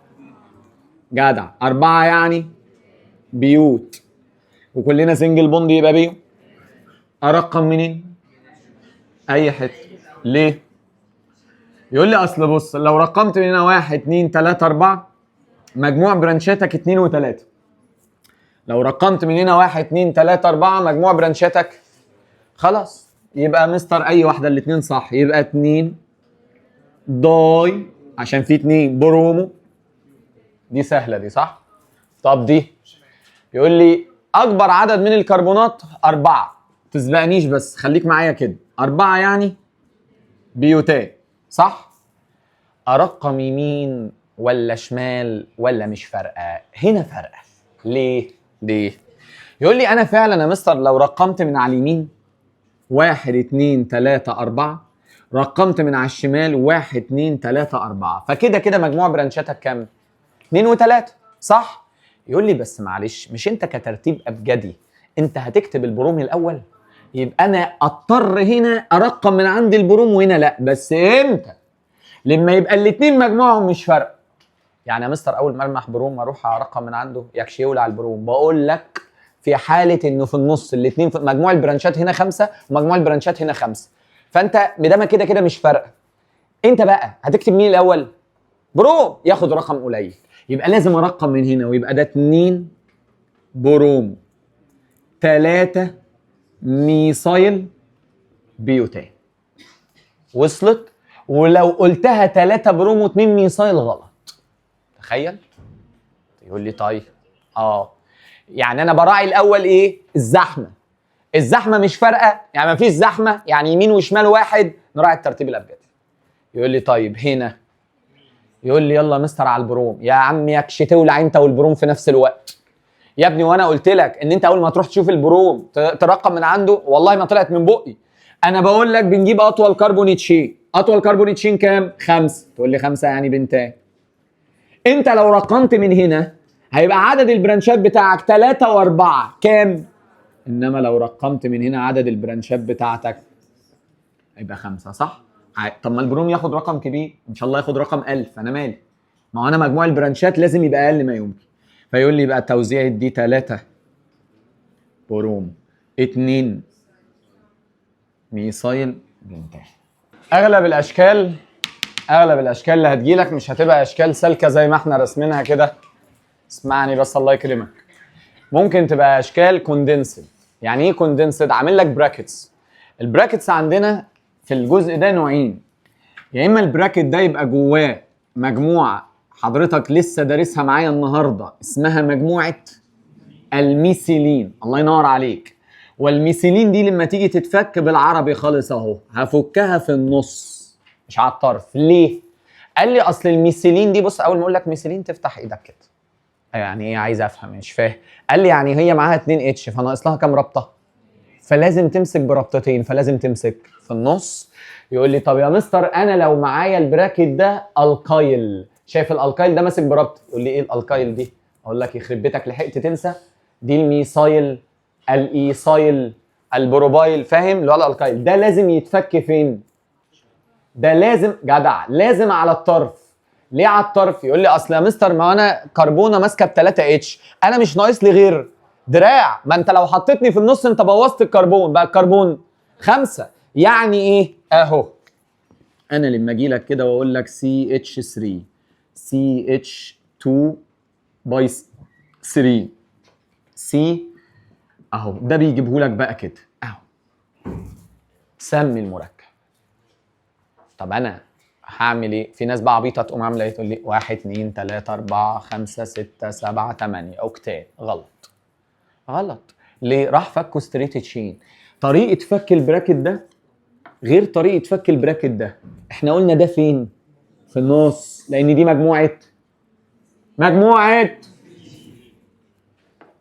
جدع. 4 يعني بيوت، وكلنا سنجل بوند يبقى بيو. ارقم منين؟ اي حته. ليه؟ يقول لي اصل بص لو رقمت من هنا 1 2 3 4 مجموع برانشاتك 2 و3. لو رقمت من هنا 1 2 3 4 مجموع برانشاتك خلاص يبقى مستر اي واحده الاثنين صح. يبقى 2 داي عشان في 2 برومو. دي سهله دي صح؟ طب دي يقول لي اكبر عدد من الكربونات 4. تسبقنيش بس خليك معايا كده. 4 يعني بيوتان صح؟ ارقم يمين ولا شمال ولا مش فارقه؟ هنا فارقه. ليه؟ يقول لي انا فعلا يا مستر لو رقمت من على اليمين 1 2 3 4 رقمت من على الشمال 1 2 3 4 فكده كده مجموع برانشاتك كام؟ 2 و3 صح؟ يقول لي بس معلش مش انت كترتيب ابجدي انت هتكتب البروم الاول؟ يبقى انا اضطر هنا ارقم من عند البروم وهنا لا. بس امتى؟ لما يبقى الاثنين مجموعهم مش فارقه. يعني يا مستر اول ما المح بروم اروح ارقم من عنده يكش يولع البروم. بقول لك في حاله انه في النص الاثنين مجموع البرانشات هنا 5 ومجموع البرانشات هنا 5 فانت بدامك كده كده مش فارقه. انت بقى هتكتب مين الاول؟ بروم ياخد رقم قليل. يبقى لازم ارقم من هنا ويبقى ده 2 بروم 3 ميثايل بيوتان. وصلت؟ ولو قلتها 3 بروم و2 ميثايل غلط. تخيل. يقول لي طيب يعني انا براعي الاول ايه؟ الزحمه مش فارقه يعني ما فيش زحمه يعني يمين وشمال واحد نراعي الترتيب الابجدي. يقول لي طيب هنا. يقول لي يلا مستر على البروم. يا عم يكش تولع انت والبروم في نفس الوقت يا ابني. وانا قلت لك ان انت اول ما تروح تشوف البروم ترقم من عنده. والله ما طلعت من بقي. انا بقول لك بنجيب اطول كربون تشين. اطول كربون تشين كام؟ 5. تقول لي 5 يعني بنتان. انت لو رقمت من هنا هيبقى عدد البرانشات بتاعك 3 و4 كام؟ انما لو رقمت من هنا عدد البرانشات بتاعتك هيبقى 5 صح؟ طب ما البروم ياخد رقم كبير ان شاء الله ياخد رقم 1000 انا مالي. ما هو انا مجموع البرانشات لازم يبقى اقل ما يمكن. فيقول لي بقى توزيع دي 3 بروم 2 ميثايل بنتان. اغلب الاشكال اللي هتجيلك مش هتبقى اشكال سالكه زي ما احنا رسمينها كده. اسمعني بس الله يكرمك. ممكن تبقى اشكال كوندنسد. يعني ايه كوندنسد؟ عامل لك براكتس. البراكتس عندنا في الجزء ده نوعين. يا اما البراكت ده يبقى جواه مجموعه حضرتك لسه دارسها معايا النهارده اسمها مجموعه الميثيلين. الله ينور عليك. والميثيلين دي لما تيجي تتفك بالعربي خالص اهو هفكها في النص مش على الطرف. ليه؟ قال لي اصل الميثيلين دي بص اول ما اقول لك ميثيلين تفتح ايدك كده. يعني ايه؟ عايز افهم مش فاهم. قال لي يعني هي معاها 2 اتش فناقص لها كام رابطه؟ فلازم تمسك برابطتين فلازم تمسك في النص. يقول لي طب يا مستر انا لو معايا البراكت ده الكايل. شايف الالكايل ده ماسك برابطه. يقول لي ايه الالكايل دي؟ اقول لك يخرب بيتك لحقت تنسى. دي الميثايل الايثايل البروبايل. فاهم؟ اللي هو الالكايل ده لازم يتفك فين؟ ده لازم جدع لازم على الطرف. ليه على الطرف؟ يقول لي اصل يا مستر ما انا كربونه ماسكه ب 3 اتش انا مش ناقص لي غير دراع. ما انت لو حطيتني في النص انت بوظت الكربون. بقى الكربون 5. يعني ايه؟ اهو انا لما اجي لك كده واقول لك CH3 CH2 باي 3 سي اهو ده بيجيبه لك بقى كده اهو. سمي المركب. طب انا هعمل ايه؟ في ناس بقى عبيطه تقوم عامله ايه؟ تقول لي 1 2 3 4 5 6 7 8 اوكتان. غلط. ليه؟ راح فكوا ستريت تشين. طريقه فك البراكت ده غير طريقه فك البراكت ده. احنا قلنا ده فين؟ في النص لان دي مجموعه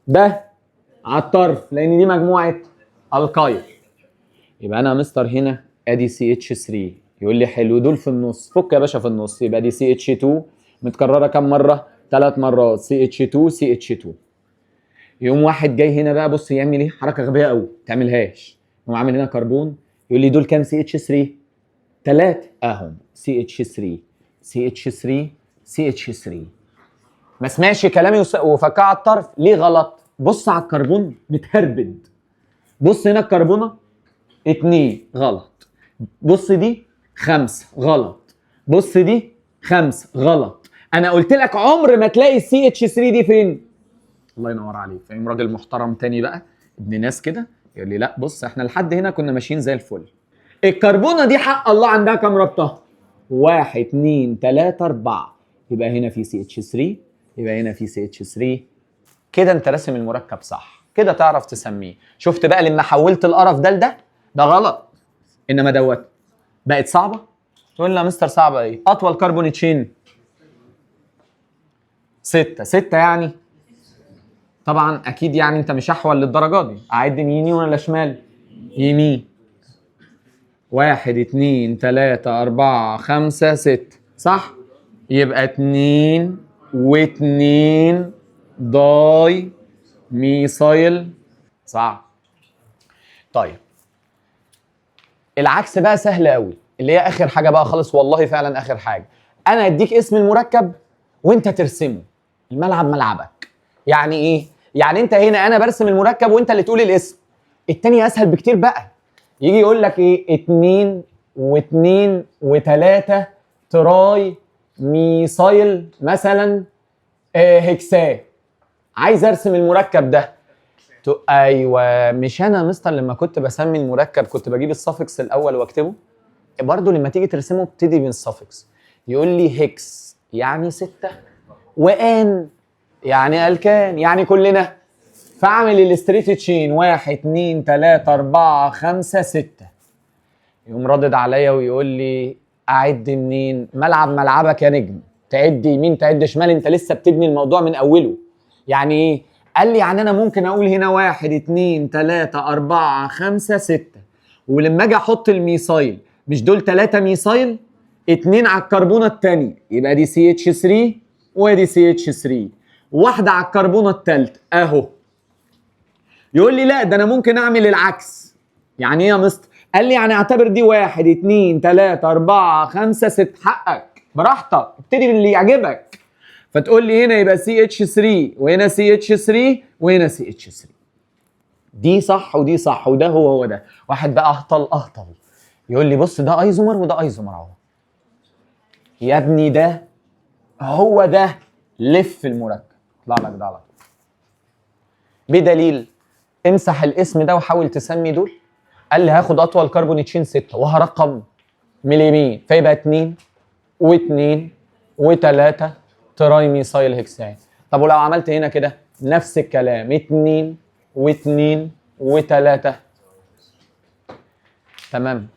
ده على الطرف لان دي مجموعه القايل. يبقى انا يا مستر هنا ادي سي اتش 3. يقول لي حلو، دول في النص، فك يا باشا في النص. يبقى دي سي اتش 2 متكرره كام مره؟ 3 مرات، سي اتش 2 سي اتش 2. يقوم واحد جاي هنا بقى، بص يعمل ايه؟ حركه غبيه قوي ما تعملهاش. يقوم عامل هنا كربون، يقول لي دول كام سي اتش 3؟ 3 اهم، سي اتش 3 سي اتش 3 سي اتش 3. ما سمعش كلامي وفكها على الطرف. ليه غلط؟ بص على الكربون متهربد. بص هنا الكربونه 2 غلط، بص دي 5 غلط، بص دي 5 غلط. انا قلت لك عمر ما تلاقي السي اتش 3 دي فين؟ الله ينور عليك. فاهم؟ راجل محترم تاني بقى ابن ناس كده يقول لي لا بص احنا لحد هنا كنا ماشيين زي الفل. الكربونه دي حق الله عندها كام رابطه؟ 1 2 3 4. يبقى هنا في سي اتش 3، يبقى هنا في سي اتش 3. كده انت راسم المركب صح، كده تعرف تسميه. شفت بقى لما حولت القرف ده لده؟ ده غلط. انما دوت بقت صعبه. تقول لي يا مستر صعبه ايه؟ اطول كربون تشين 6. 6 يعني طبعا اكيد يعني انت مش احول للدرجه دي. اعد يميني ولا شمال؟ يمين. 1 2 3 4 5 6 صح؟ يبقى 2 و2 داي ميثايل صح. طيب العكس بقى سهل قوي، اللي هي اخر حاجه بقى خالص، والله فعلا اخر حاجه. انا اديك اسم المركب وانت ترسمه. الملعب ملعبك. يعني ايه؟ يعني انت هنا انا برسم المركب وانت اللي تقول الاسم. التاني اسهل بكتير بقى. يجي يقول لك ايه؟ 2 و2 و3 تراي ميثايل مثلا هكسان. عايز ارسم المركب ده. ايوه. مش انا مستر لما كنت بسمي المركب كنت بجيب السفكس الاول واكتبه؟ برضه لما تيجي ترسمه ابتدي بالسفكس. يقول لي هكس يعني 6، وان يعني الكان يعني كلنا. فاعمل الستريت تشين 1 2 3 4 5 6. يقوم ردد عليا ويقول لي اعد منين؟ ملعب ملعبك يا نجم. تعد يمين تعد شمال، انت لسه بتبني الموضوع من اوله. يعني ايه؟ قال لي يعني انا ممكن اقول هنا 1 2 3 4 5 6، ولما اجي احط الميثايل مش دول 3 ميثايل؟ 2 على الكربونه الثانيه يبقى دي سي اتش 3 وادي سي اتش 3، واحده على الكربونه الثالثه اهو. يقول لي لا ده انا ممكن اعمل العكس. يعني ايه يا مستر؟ قال لي يعني اعتبر دي 1 2 3 4 5 6. حقك براحتك، ابتدي باللي يعجبك. فتقول لي هنا يبقى سي اتش 3 وهنا سي اتش 3 وهنا سي اتش 3. دي صح ودي صح وده هو ده. واحد بقى اهطل يقول لي بص ده ايزومر وده ايزومر اهو. يا ابني ده هو ده. لف المركب طلع لك ده على طول. بدليل امسح الاسم ده وحاول تسمي دول. قال لي هاخد اطول كربون تشين 6 وهرقم من اليمين فيبقى 2 و2 و3 تراي ميثايل هكسان. طب ولو عملت هنا كده نفس الكلام 2 و2 و3. تمام.